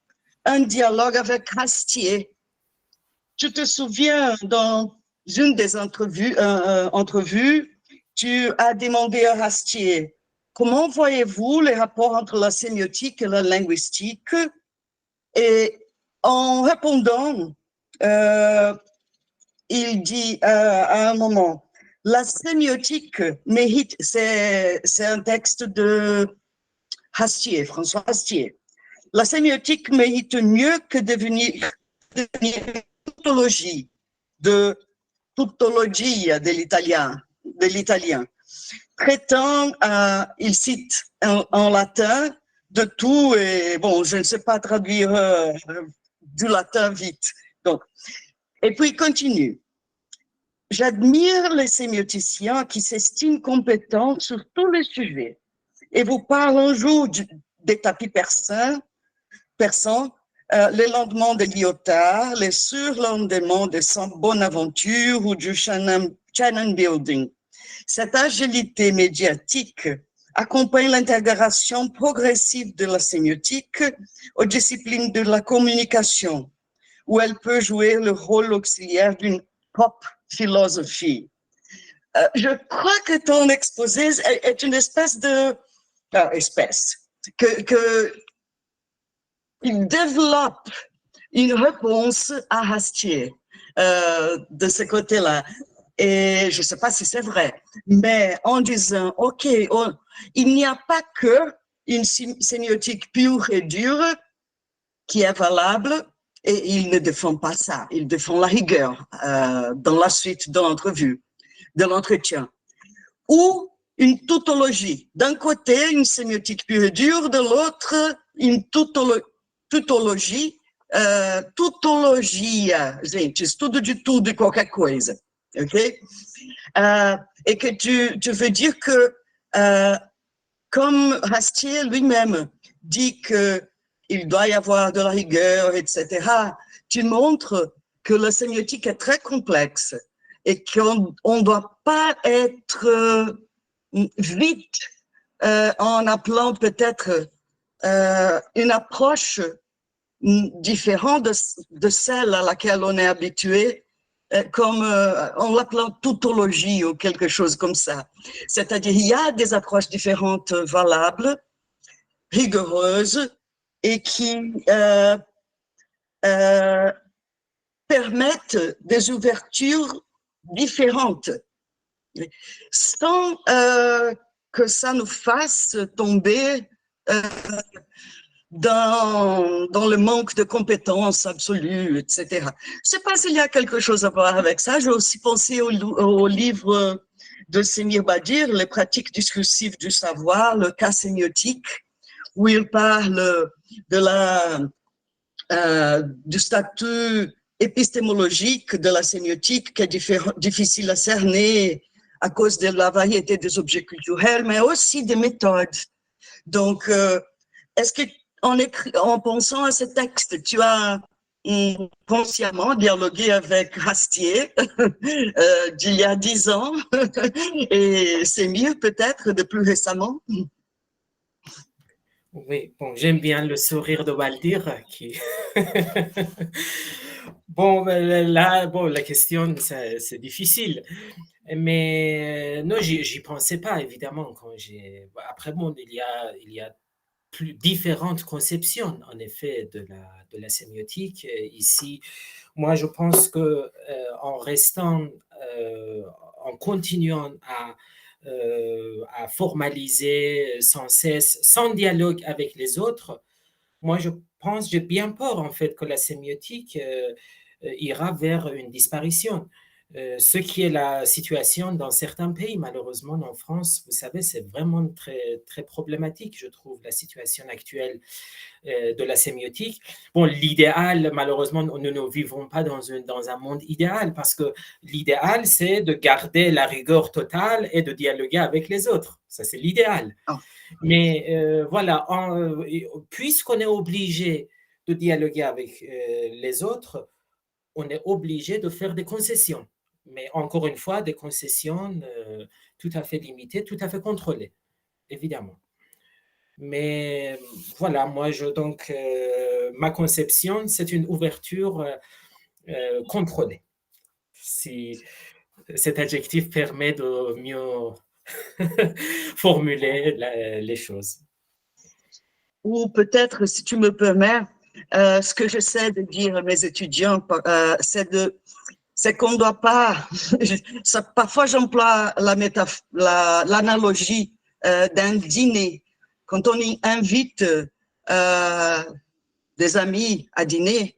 un dialogue avec Rastier. Tu te souviens, dans une des entrevues, tu as demandé à Rastier, comment voyez-vous les rapports entre la sémiotique et la linguistique? Et en répondant, il dit à un moment, la sémiotique mérite, c'est un texte de Rastier, François Rastier, la sémiotique mérite mieux que devenir une tautologie, de tautologia de l'italien, traitant, il cite en latin de tout, et bon, je ne sais pas traduire du latin vite. Donc, et puis, il continue. J'admire les sémioticiens qui s'estiment compétents sur tous les sujets et vous parlent un jour des tapis persans, les lendemains de Lyotard, les surlendemains de Saint-Bonaventure ou du Shannon Building. Cette agilité médiatique accompagne l'intégration progressive de la sémiotique aux disciplines de la communication, où elle peut jouer le rôle auxiliaire d'une pop philosophie. Je crois que ton exposé est une espèce de... il développe une réponse à Rastier de ce côté-là. Et je ne sais pas si c'est vrai, mais en disant, OK, il n'y a pas que une sémiotique pure et dure qui est valable, et il ne défend pas ça, il défend la rigueur dans la suite de l'entrevue, de l'entretien. Ou une tautologie. D'un côté, une sémiotique pure et dure, de l'autre, une tautologia, gente, estudo de tudo e qualquer coisa, ok? Et que tu veux dire que, comme Rastier lui-même dit qu'il doit y avoir de la rigueur, etc., tu montres que la sémiotique est très complexe et qu'on ne doit pas être vite en appelant peut-être une approche différente de celle à laquelle on est habitué, comme en l'appelant tautologie ou quelque chose comme ça. C'est-à-dire, il y a des approches différentes valables, rigoureuses, et qui permettent des ouvertures différentes, sans que ça nous fasse tomber dans le manque de compétences absolues, etc. Je ne sais pas s'il y a quelque chose à voir avec ça. J'ai aussi pensé au livre de Semir Badir, Les pratiques discursives du savoir, le cas sémiotique, où il parle de du statut épistémologique de la sémiotique qui est difficile à cerner à cause de la variété des objets culturels, mais aussi des méthodes. Donc, est-ce que en pensant à ce texte, tu as consciemment dialogué avec Rastier d'il y a 10 ans et c'est mieux peut-être de plus récemment? Oui, bon, j'aime bien le sourire de Waldir qui... Bon, là, bon, la question, c'est difficile. Mais non, j'y pensais pas, évidemment. Après, bon, il y a plus différentes conceptions, en effet, de la sémiotique. Ici, moi, je pense que en restant, en continuant à formaliser sans cesse, sans dialogue avec les autres, moi, je pense, j'ai bien peur, en fait, que la sémiotique ira vers une disparition. Ce qui est la situation dans certains pays, malheureusement en France, vous savez, c'est vraiment très, très problématique, je trouve, la situation actuelle de la sémiotique. Bon, l'idéal, malheureusement, nous ne vivons pas dans un monde idéal, parce que l'idéal, c'est de garder la rigueur totale et de dialoguer avec les autres. Ça, c'est l'idéal. Oh. Mais voilà, puisqu'on est obligé de dialoguer avec les autres, on est obligé de faire des concessions. Mais encore une fois, des concessions tout à fait limitées, tout à fait contrôlées, évidemment. Mais voilà, moi, donc, ma conception, c'est une ouverture contrôlée. Si cet adjectif permet de mieux formuler les choses. Ou peut-être, si tu me permets, ce que j'essaie de dire à mes étudiants, c'est qu'on ne doit pas, parfois j'emploie l'analogie d'un dîner. Quand on invite des amis à dîner,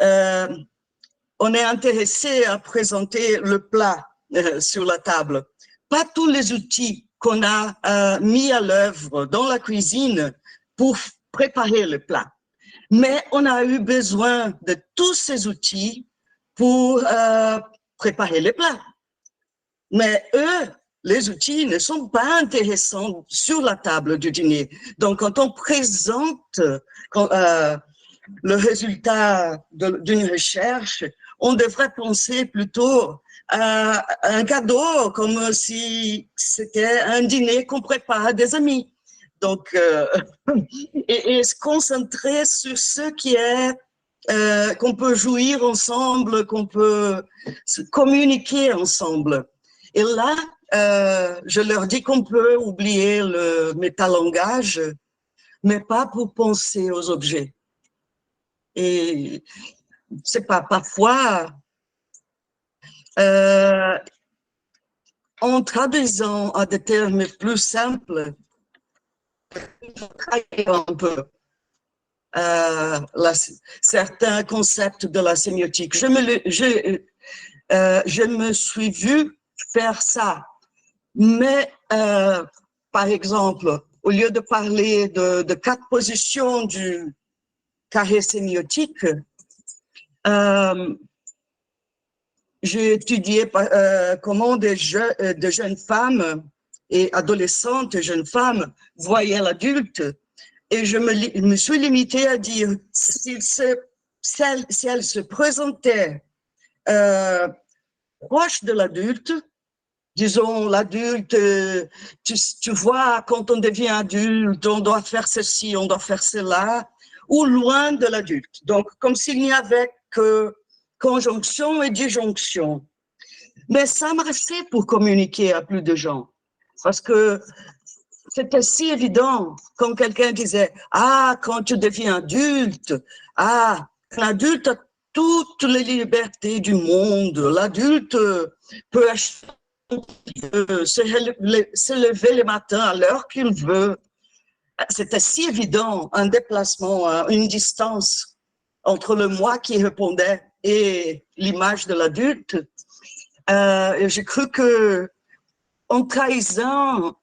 on est intéressé à présenter le plat sur la table. Pas tous les outils qu'on a mis à l'œuvre dans la cuisine pour préparer le plat. Mais on a eu besoin de tous ces outils pour préparer les plats. Mais eux, les outils ne sont pas intéressants sur la table du dîner. Donc, quand on présente le résultat d'une recherche, on devrait penser plutôt à un cadeau, comme si c'était un dîner qu'on prépare à des amis. Donc, et se concentrer sur ce qui est qu'on peut jouir ensemble, qu'on peut communiquer ensemble. Et là, je leur dis qu'on peut oublier le métalangage, mais pas pour penser aux objets. Et c'est pas parfois, en traduisant à des termes plus simples, un peu certains concepts de la sémiotique. Je me suis vue faire ça, mais par exemple, au lieu de parler de 4 positions du carré sémiotique, j'ai étudié comment de jeunes femmes et adolescentes et jeunes femmes voyaient l'adulte, et je me suis limitée à dire si elles se présentaient proche de l'adulte. Disons, l'adulte, tu vois, quand on devient adulte, on doit faire ceci, on doit faire cela, ou loin de l'adulte. Donc, comme s'il n'y avait que conjonction et disjonction. Mais ça marchait pour communiquer à plus de gens, parce que c'était si évident quand quelqu'un disait « Ah, quand tu deviens adulte, l'adulte a toutes les libertés du monde, l'adulte peut acheter se lever le matin à l'heure qu'il veut. » C'était si évident, un déplacement, une distance entre le moi qui répondait et l'image de l'adulte. J'ai cru que en trahissant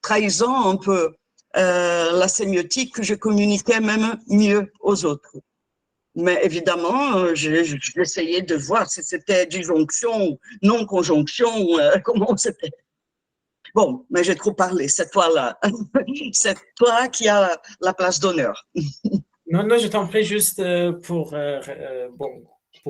un peu la sémiotique, je communiquais même mieux aux autres. Mais évidemment, j'essayais de voir si c'était disjonction, non-conjonction, comment c'était. Bon, mais j'ai trop parlé, c'est toi là. C'est toi qui as la place d'honneur. Non, non, je t'en prie juste pour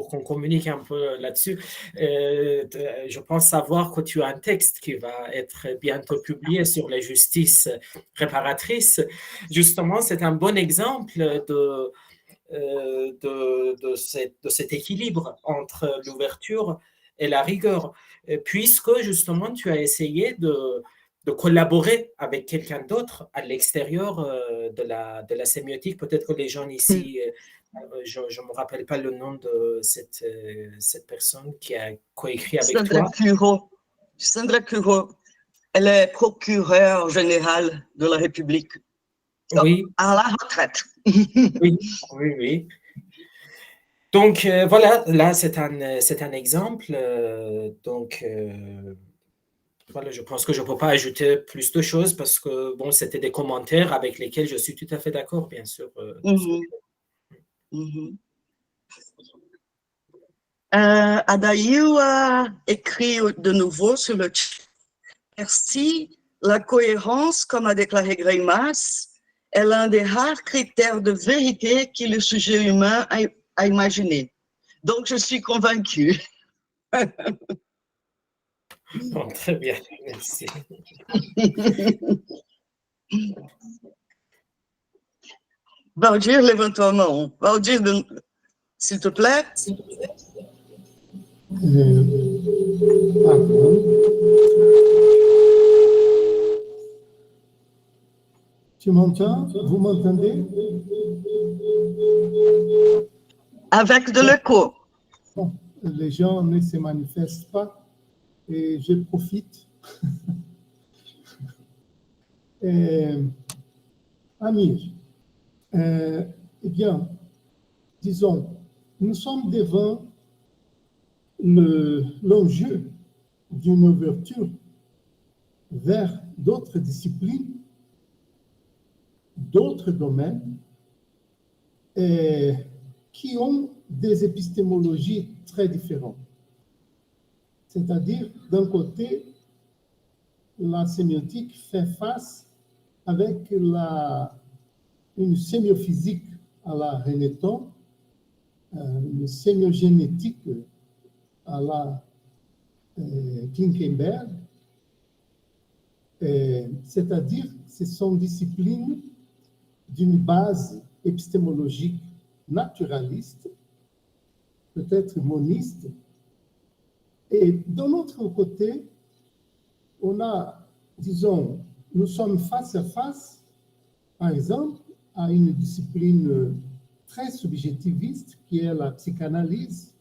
qu'on communique un peu là-dessus. Je pense savoir que tu as un texte qui va être bientôt publié sur les justices réparatrices. Justement, c'est un bon exemple de cet équilibre entre l'ouverture et la rigueur, puisque justement tu as essayé de collaborer avec quelqu'un d'autre à l'extérieur de la sémiotique. Peut-être que les gens ici, je ne me rappelle pas le nom de cette personne qui a coécrit avec toi. Sandra Curo, elle est procureure générale de la République. Oui. À la retraite. Oui, oui, oui. Donc voilà, là c'est un exemple. Voilà, je pense que je ne peux pas ajouter plus de choses parce que bon, c'était des commentaires avec lesquels je suis tout à fait d'accord, bien sûr. Adaïu a écrit de nouveau sur le chat. Merci. La cohérence, comme a déclaré Greimas, est l'un des rares critères de vérité que le sujet humain a imaginé. Donc, je suis convaincue. Bon, très bien, merci. Valdir, levante-toi a mão. Valdir, s'il te plaît. Tu m'entends? Vous m'entendez? Avec de l'écho. Bon, les gens ne se manifestent pas et je profite. Amir, eh bien, disons, nous sommes devant l'enjeu d'une ouverture vers d'autres disciplines, d'autres domaines, qui ont des épistémologies très différentes. C'est-à-dire, d'un côté, la sémiotique fait face avec une sémiophysique à la Renéton, une sémiogénétique à la Klinkenberg, c'est-à-dire ce sont disciplines d'une base épistémologique naturaliste, peut-être moniste, et d'un autre côté, on a, disons, nous sommes face à face, par exemple, à une discipline très subjectiviste qui est la psychanalyse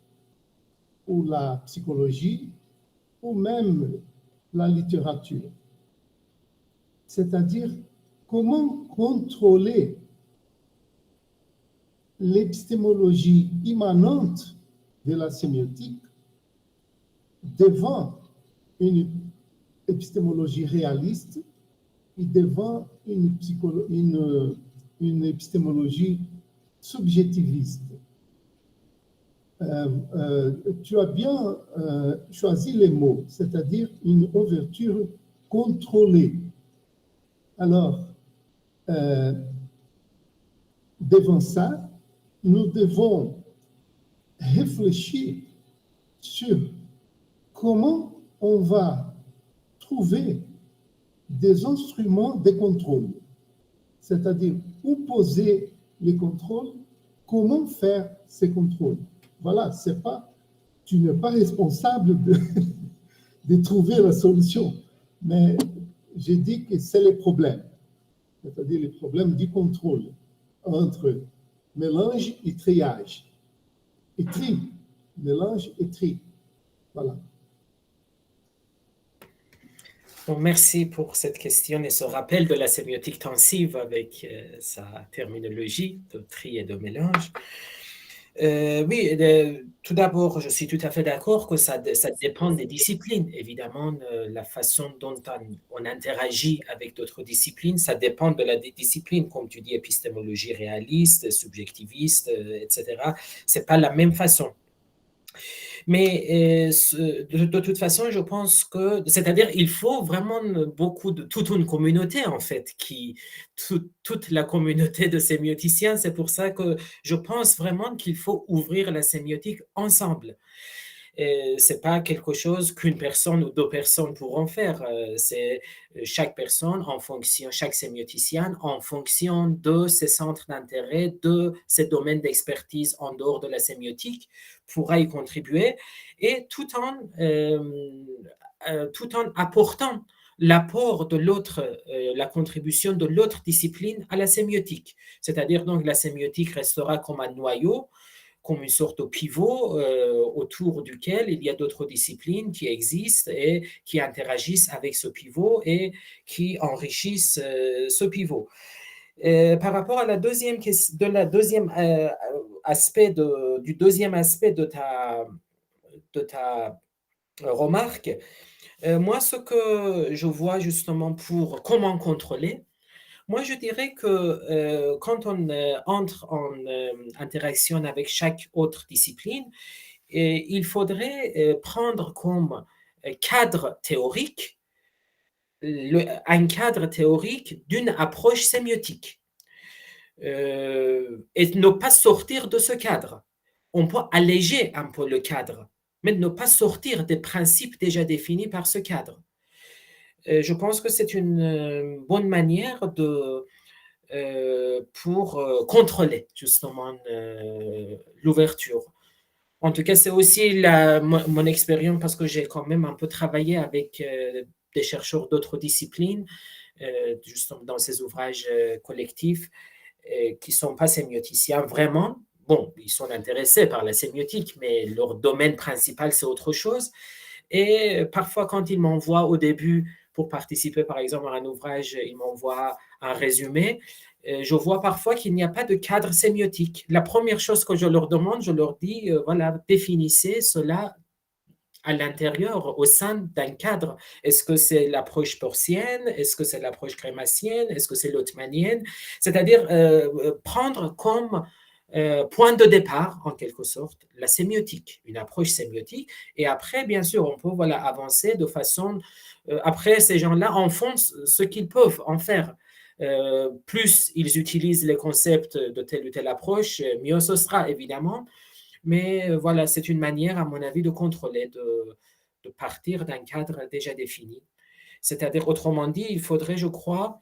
ou la psychologie ou même la littérature. C'est-à-dire comment contrôler l'épistémologie immanente de la sémiotique devant une épistémologie réaliste et devant une épistémologie subjectiviste. Tu as bien choisi les mots, c'est-à-dire une ouverture contrôlée. Alors, devant ça, nous devons réfléchir sur comment on va trouver des instruments de contrôle, c'est-à-dire où poser les contrôles, comment faire ces contrôles. Voilà, c'est pas, tu n'es pas responsable de trouver la solution, mais j'ai dit que c'est les problèmes, c'est-à-dire les problèmes du contrôle entre mélange et triage. Et tri, mélange et tri. Voilà. Bon, merci pour cette question et ce rappel de la sémiotique tensive avec sa terminologie de tri et de mélange. Oui, tout d'abord, je suis tout à fait d'accord que ça dépend des disciplines. Évidemment, la façon dont on interagit avec d'autres disciplines, ça dépend de la discipline, comme tu dis, épistémologie réaliste, subjectiviste, etc. C'est pas la même façon. Mais de toute façon, je pense que, c'est-à-dire, il faut vraiment toute une communauté, en fait, toute la communauté de sémioticiens. C'est pour ça que je pense vraiment qu'il faut ouvrir la sémiotique ensemble. C'est pas quelque chose qu'une personne ou deux personnes pourront faire. C'est chaque personne en fonction, chaque sémioticien en fonction de ses centres d'intérêt, de ses domaines d'expertise en dehors de la sémiotique, pourra y contribuer et tout en apportant l'apport de l'autre, la contribution de l'autre discipline à la sémiotique. C'est-à-dire donc la sémiotique restera comme un noyau, comme une sorte de pivot autour duquel il y a d'autres disciplines qui existent et qui interagissent avec ce pivot et qui enrichissent ce pivot. Par rapport à du deuxième aspect de ta remarque, moi, ce que je vois justement pour comment contrôler, moi, je dirais que quand on entre en interaction avec chaque autre discipline, il faudrait prendre comme cadre théorique un cadre théorique d'une approche sémiotique et ne pas sortir de ce cadre. On peut alléger un peu le cadre, mais ne pas sortir des principes déjà définis par ce cadre. Je pense que c'est une bonne manière pour contrôler justement l'ouverture. En tout cas, c'est aussi mon expérience parce que j'ai quand même un peu travaillé avec des chercheurs d'autres disciplines, justement dans ces ouvrages collectifs qui ne sont pas sémioticiens vraiment. Bon, ils sont intéressés par la sémiotique, mais leur domaine principal, c'est autre chose. Et parfois, quand ils m'envoient au début pour participer, par exemple, à un ouvrage, ils m'envoient un résumé. Je vois parfois qu'il n'y a pas de cadre sémiotique. La première chose que je leur demande, je leur dis, voilà, définissez cela à l'intérieur, au sein d'un cadre. Est-ce que c'est l'approche peircienne? Est-ce que c'est l'approche crémassienne? Est-ce que c'est l'hauttmanienne? C'est-à-dire prendre comme point de départ, en quelque sorte, la sémiotique, une approche sémiotique. Et après, bien sûr, on peut avancer de façon... après, ces gens-là en font ce qu'ils peuvent en faire. Plus ils utilisent les concepts de telle ou telle approche, mieux ce sera, évidemment. Mais voilà, c'est une manière, à mon avis, de contrôler, de partir d'un cadre déjà défini. C'est-à-dire, autrement dit, il faudrait, je crois,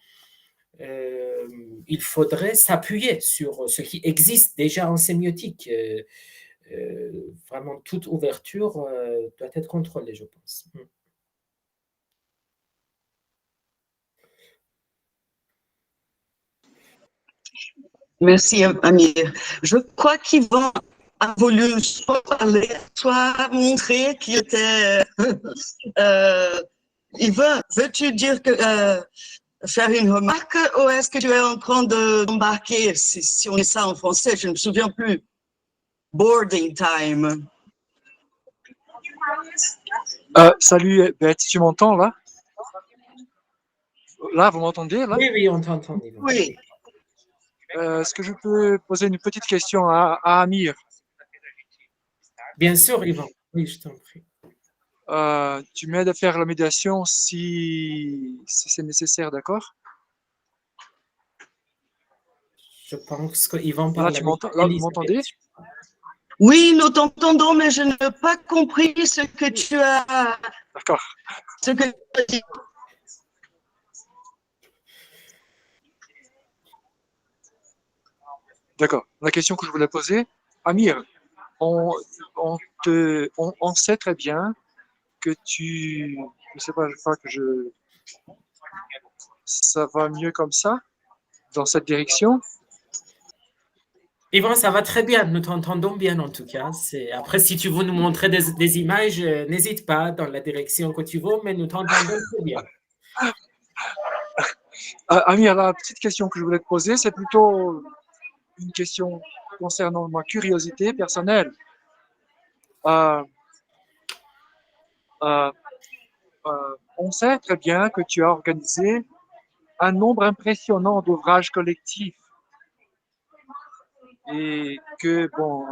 il faudrait s'appuyer sur ce qui existe déjà en sémiotique. Vraiment, toute ouverture doit être contrôlée, je pense. Merci, Amir. Je crois qu'Yvan a voulu soit parler, soit montrer qu'il était... Yvan, veux-tu dire faire une remarque ou est-ce que tu es en train d'embarquer, si on dit ça en français, je ne me souviens plus. Boarding time. Salut, Beth, tu m'entends là? Là, vous m'entendez là? Oui, on t'entend. Oui. Est-ce que je peux poser une petite question à Amir? Bien sûr, Yvan. Oui, je t'en prie. Tu m'aides à faire la médiation si c'est nécessaire, d'accord? Je pense que Yvan Là, parle tu avec m'entends? Là, vous Elisabeth. m'entendez? Oui, nous t'entendons, mais je n'ai pas compris ce que tu as, D'accord. ce que tu as dit. D'accord. La question que je voulais poser, Amir, on sait très bien que tu, je sais pas, je crois que ça va mieux comme ça, dans cette direction. Yvan, ça va très bien, nous t'entendons bien en tout cas. Après, si tu veux nous montrer des images, n'hésite pas dans la direction que tu veux, mais nous t'entendons très bien. Amir, la petite question que je voulais te poser, c'est plutôt une question concernant ma curiosité personnelle. Euh, euh, on sait très bien que tu as organisé un nombre impressionnant d'ouvrages collectifs et que, bon,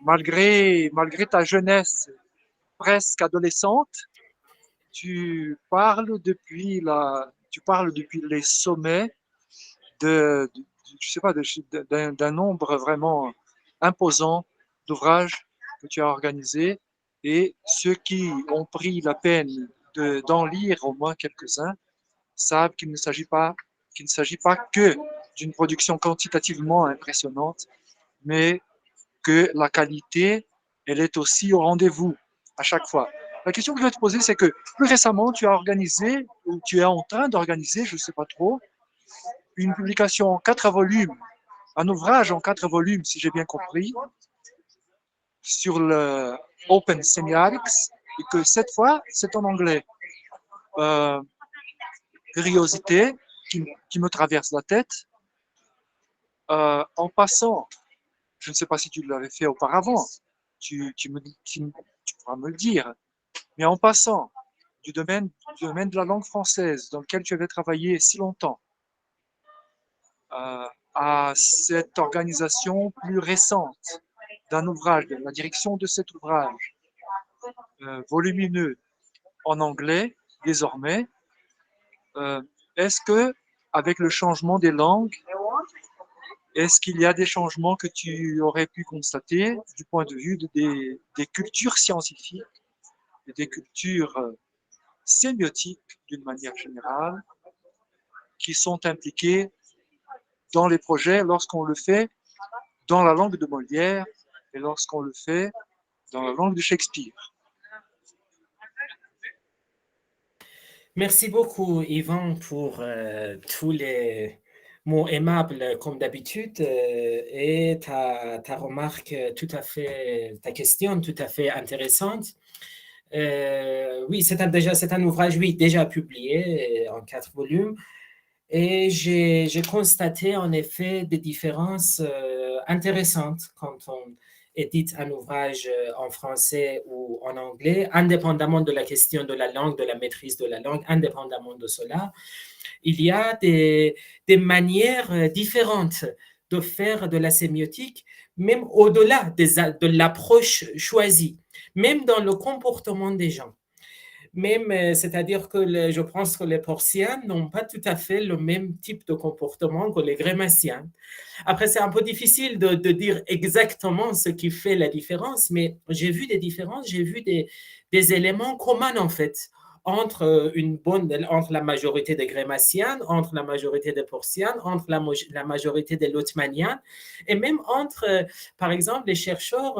malgré ta jeunesse presque adolescente, tu parles depuis les sommets je sais pas, d'un nombre vraiment imposant d'ouvrages que tu as organisés et ceux qui ont pris la peine d'en lire au moins quelques-uns savent qu'il ne s'agit pas que d'une production quantitativement impressionnante, mais que la qualité, elle est aussi au rendez-vous à chaque fois. La question que je vais te poser, c'est que plus récemment, tu as organisé, ou tu es en train d'organiser, je ne sais pas trop, une publication en 4 volumes, un ouvrage en 4 volumes, si j'ai bien compris, sur le Open Semiotics, et que cette fois, c'est en anglais. Curiosité qui me traverse la tête. En passant, je ne sais pas si tu l'avais fait auparavant, tu pourras me le dire, mais en passant du domaine de la langue française dans lequel tu avais travaillé si longtemps, à cette organisation plus récente d'un ouvrage, de la direction de cet ouvrage volumineux en anglais désormais, est-ce que avec le changement des langues, est-ce qu'il y a des changements que tu aurais pu constater du point de vue des cultures scientifiques et des cultures sémiotiques d'une manière générale qui sont impliquées dans les projets lorsqu'on le fait dans la langue de Molière et lorsqu'on le fait dans la langue de Shakespeare? Merci beaucoup, Yvan, pour tous les mots aimables, comme d'habitude, et ta remarque tout à fait, ta question tout à fait intéressante. Oui, c'est un ouvrage, oui, déjà publié en 4 volumes. Et j'ai constaté en effet des différences intéressantes quand on édite un ouvrage en français ou en anglais, indépendamment de la question de la langue, de la maîtrise de la langue, indépendamment de cela. Il y a des manières différentes de faire de la sémiotique, même au-delà de l'approche choisie, même dans le comportement des gens. Même, c'est-à-dire que je pense que les Portiens n'ont pas tout à fait le même type de comportement que les Grémaciens. Après, c'est un peu difficile de dire exactement ce qui fait la différence, mais j'ai vu des différences, j'ai vu des éléments communs en fait entre la majorité des Grémaciens, entre la majorité des Portiens, entre la majorité des Lotmaniens, et même entre, par exemple, les chercheurs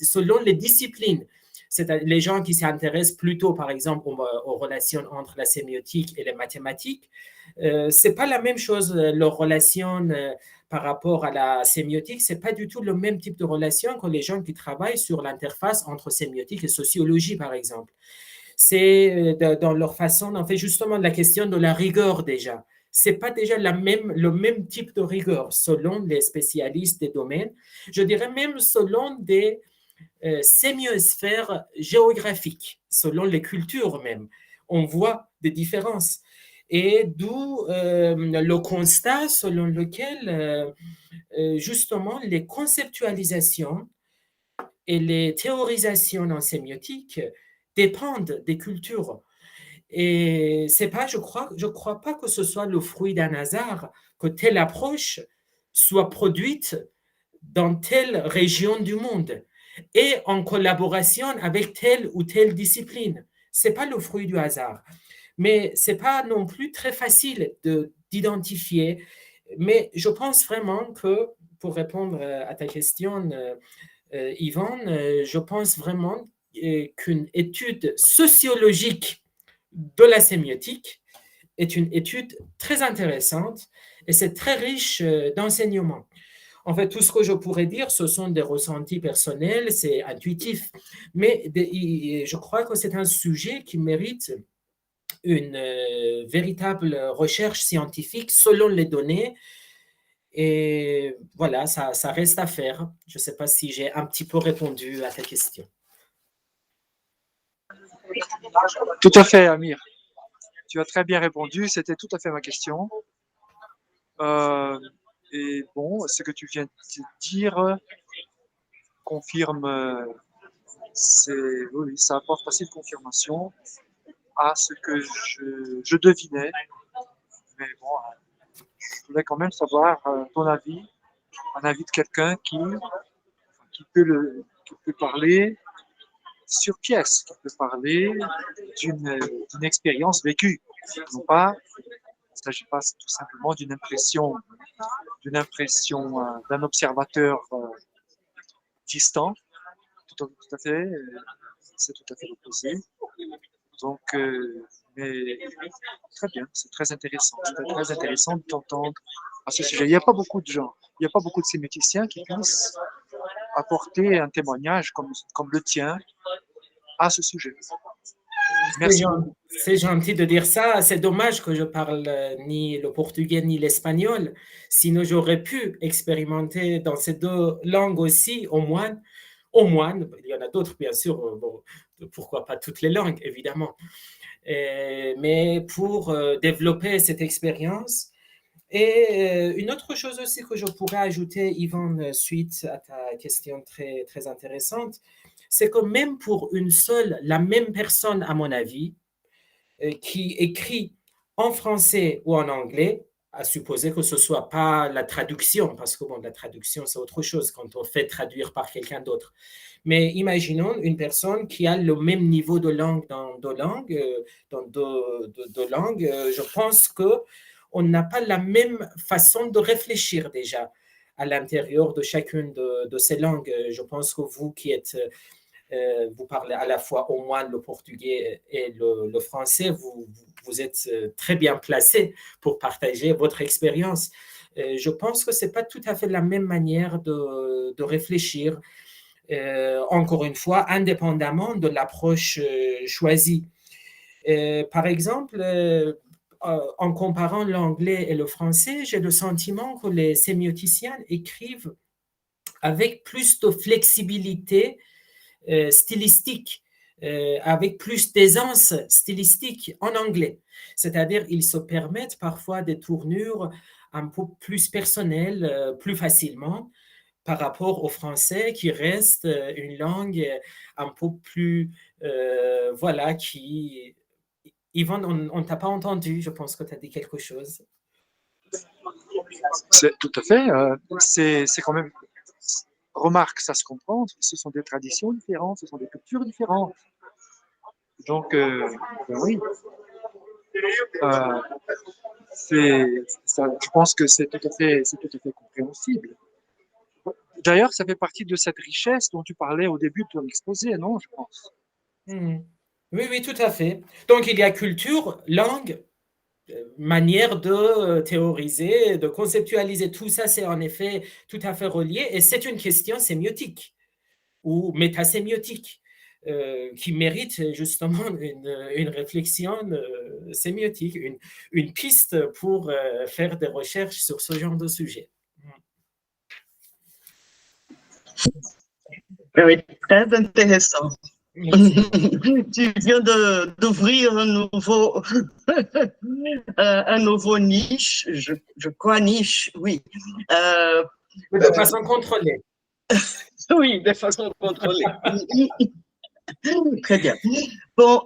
selon les disciplines. C'est-à-dire les gens qui s'intéressent plutôt, par exemple, aux relations entre la sémiotique et les mathématiques. Ce n'est pas la même chose, leur relation par rapport à la sémiotique. Ce n'est pas du tout le même type de relation que les gens qui travaillent sur l'interface entre sémiotique et sociologie, par exemple. C'est dans leur façon, en fait, justement, la question de la rigueur déjà. Ce n'est pas déjà le même type de rigueur selon les spécialistes des domaines. Je dirais même selon des sémiosphère géographique, selon les cultures même. On voit des différences. Et d'où le constat selon lequel, justement, les conceptualisations et les théorisations en sémiotique dépendent des cultures. Et c'est pas, je crois pas que ce soit le fruit d'un hasard que telle approche soit produite dans telle région du monde et en collaboration avec telle ou telle discipline. Ce n'est pas le fruit du hasard. Mais ce n'est pas non plus très facile d'identifier. Mais je pense vraiment que, pour répondre à ta question, Yvan, je pense vraiment qu'une étude sociologique de la sémiotique est une étude très intéressante et c'est très riche d'enseignements. En fait, tout ce que je pourrais dire, ce sont des ressentis personnels, c'est intuitif, mais je crois que c'est un sujet qui mérite une véritable recherche scientifique selon les données. Et voilà, ça reste à faire. Je ne sais pas si j'ai un petit peu répondu à ta question. Tout à fait, Amir. Tu as très bien répondu. C'était tout à fait ma question. Et bon, ce que tu viens de dire confirme, oui, ça apporte assez de confirmation à ce que je devinais. Mais bon, je voulais quand même savoir ton avis, un avis de quelqu'un qui peut parler sur pièce, qui peut parler d'une expérience vécue, non pas. Il ne s'agit pas tout simplement d'une impression d'un observateur distant, tout à fait, c'est tout à fait l'opposé. Donc, mais très bien, c'est très intéressant. C'est très intéressant de t'entendre à ce sujet. Il n'y a pas beaucoup de gens, il n'y a pas beaucoup de sémioticiens qui puissent apporter un témoignage comme le tien à ce sujet. Merci. C'est gentil de dire ça. C'est dommage que je parle ni le portugais ni l'espagnol. Sinon, j'aurais pu expérimenter dans ces deux langues aussi, au moins. Il y en a d'autres, bien sûr. Bon, pourquoi pas toutes les langues, évidemment. Mais pour développer cette expérience. Et une autre chose aussi que je pourrais ajouter, Yvan, suite à ta question très, très intéressante, c'est que même pour la même personne, à mon avis, qui écrit en français ou en anglais, à supposer que ce ne soit pas la traduction, parce que bon, la traduction, c'est autre chose quand on fait traduire par quelqu'un d'autre. Mais imaginons une personne qui a le même niveau de langue dans deux langues, je pense qu'on n'a pas la même façon de réfléchir déjà à l'intérieur de chacune de ces langues. Je pense que vous qui êtes... vous parlez à la fois au moins le portugais et le français, vous êtes très bien placé pour partager votre expérience. Je pense que ce n'est pas tout à fait la même manière de réfléchir, encore une fois, indépendamment de l'approche choisie. Par exemple, en comparant l'anglais et le français, j'ai le sentiment que les sémioticiens écrivent avec plus de flexibilité stylistique, avec plus d'aisance stylistique en anglais. C'est-à-dire, ils se permettent parfois des tournures un peu plus personnelles, plus facilement, par rapport au français, qui reste une langue un peu plus, voilà, qui... Yvan, on ne t'a pas entendu, je pense que tu as dit quelque chose. C'est tout à fait, c'est quand même... Remarque, ça se comprend, ce sont des traditions différentes, ce sont des cultures différentes. Donc, ben oui, je pense que c'est tout à fait compréhensible. D'ailleurs, ça fait partie de cette richesse dont tu parlais au début de ton exposé, non, je pense. Oui, tout à fait. Donc, il y a culture, langue, manière de théoriser, de conceptualiser. Tout ça, c'est en effet tout à fait relié et c'est une question sémiotique ou métasémiotique qui mérite justement une réflexion sémiotique, une piste pour faire des recherches sur ce genre de sujet. Oui, très intéressant. Tu viens d'ouvrir un nouveau niche, je crois niche, oui. De façon contrôlée. Oui, de façon contrôlée. Très bien. Bon,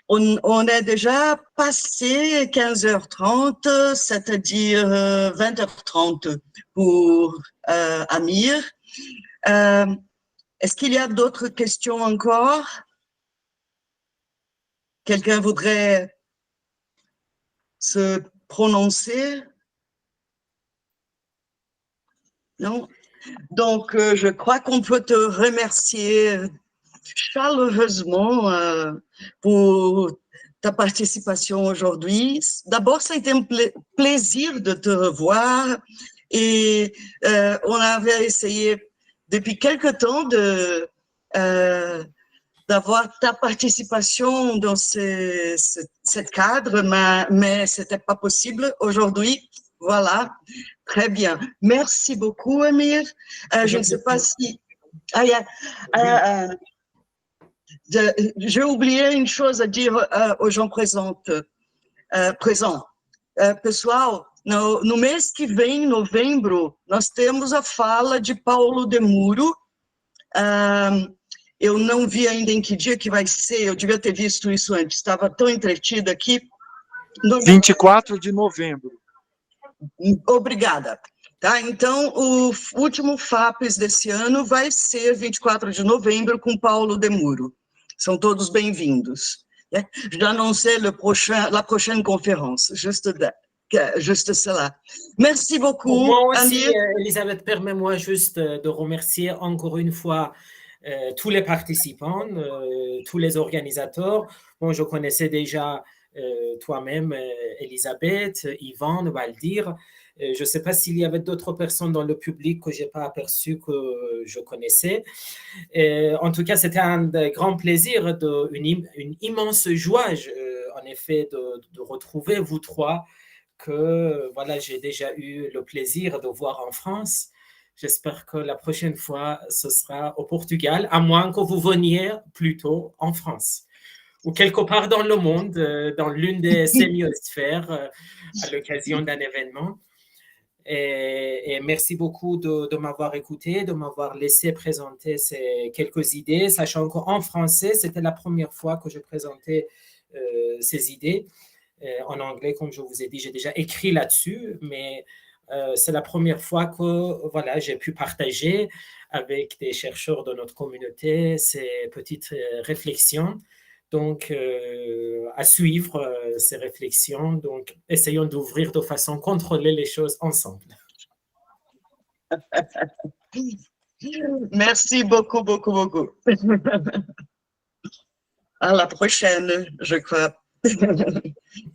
on est déjà passé 15h30, c'est-à-dire 20h30 pour Amir. Est-ce qu'il y a d'autres questions encore? Quelqu'un voudrait se prononcer? Non? Donc, je crois qu'on peut te remercier chaleureusement pour ta participation aujourd'hui. D'abord, ça a été un plaisir de te revoir et on avait essayé depuis quelque temps d'avoir ta participation dans ce cadre, mais ce n'était pas possible aujourd'hui. Voilà, très bien. Merci beaucoup, Amir. Je ne sais pas si... j'ai oublié une chose à dire aux gens présents. Pessoal, no mês que vem, em novembro, nós temos a fala de Paulo de Muro. Eu não vi ainda em que dia que vai ser, eu devia ter visto isso antes, estava tão entretida aqui. 24 de novembro. Obrigada. Tá? Então, o último FAPES desse ano vai ser 24 de novembro com Paulo de Muro. São todos bem-vindos. J'annonçais la prochaine conférence, juste cela. Merci beaucoup. Moi aussi, Elisabeth, permets-moi juste de remercier encore une fois tous les participants, tous les organisateurs. Bon, je connaissais déjà toi-même, Elisabeth, Yvan, Valdir. Je ne sais pas s'il y avait d'autres personnes dans le public que je n'ai pas aperçu que je connaissais. En tout cas, c'était un grand plaisir, une immense joie, en effet, de retrouver vous trois que voilà, j'ai déjà eu le plaisir de voir en France. J'espère que la prochaine fois, ce sera au Portugal, à moins que vous veniez plutôt en France ou quelque part dans le monde, dans l'une des sémiosphères, à l'occasion d'un événement. Et merci beaucoup de m'avoir écouté, de m'avoir laissé présenter ces quelques idées, sachant qu'en français, c'était la première fois que je présentais ces idées. En anglais, comme je vous ai dit, j'ai déjà écrit là-dessus, mais c'est la première fois que voilà, j'ai pu partager avec des chercheurs de notre communauté ces petites réflexions. Donc, à suivre ces réflexions. Donc, essayons d'ouvrir de façon contrôlée les choses ensemble. Merci beaucoup, beaucoup, beaucoup. À la prochaine, je crois.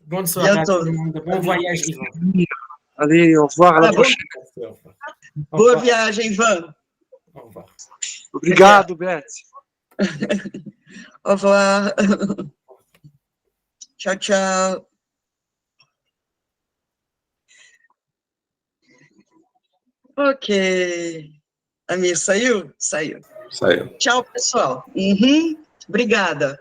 Bonne soirée à tout le monde. Bon voyage, Yvan. Allez, au revoir, à la prochaine. Bon voyage, Yvan. Au revoir. Obrigado, Beth. Au revoir. Ciao, ciao. Ok. Amir, saiu? Saiu. Saiu. Tchau, pessoal. Obrigada.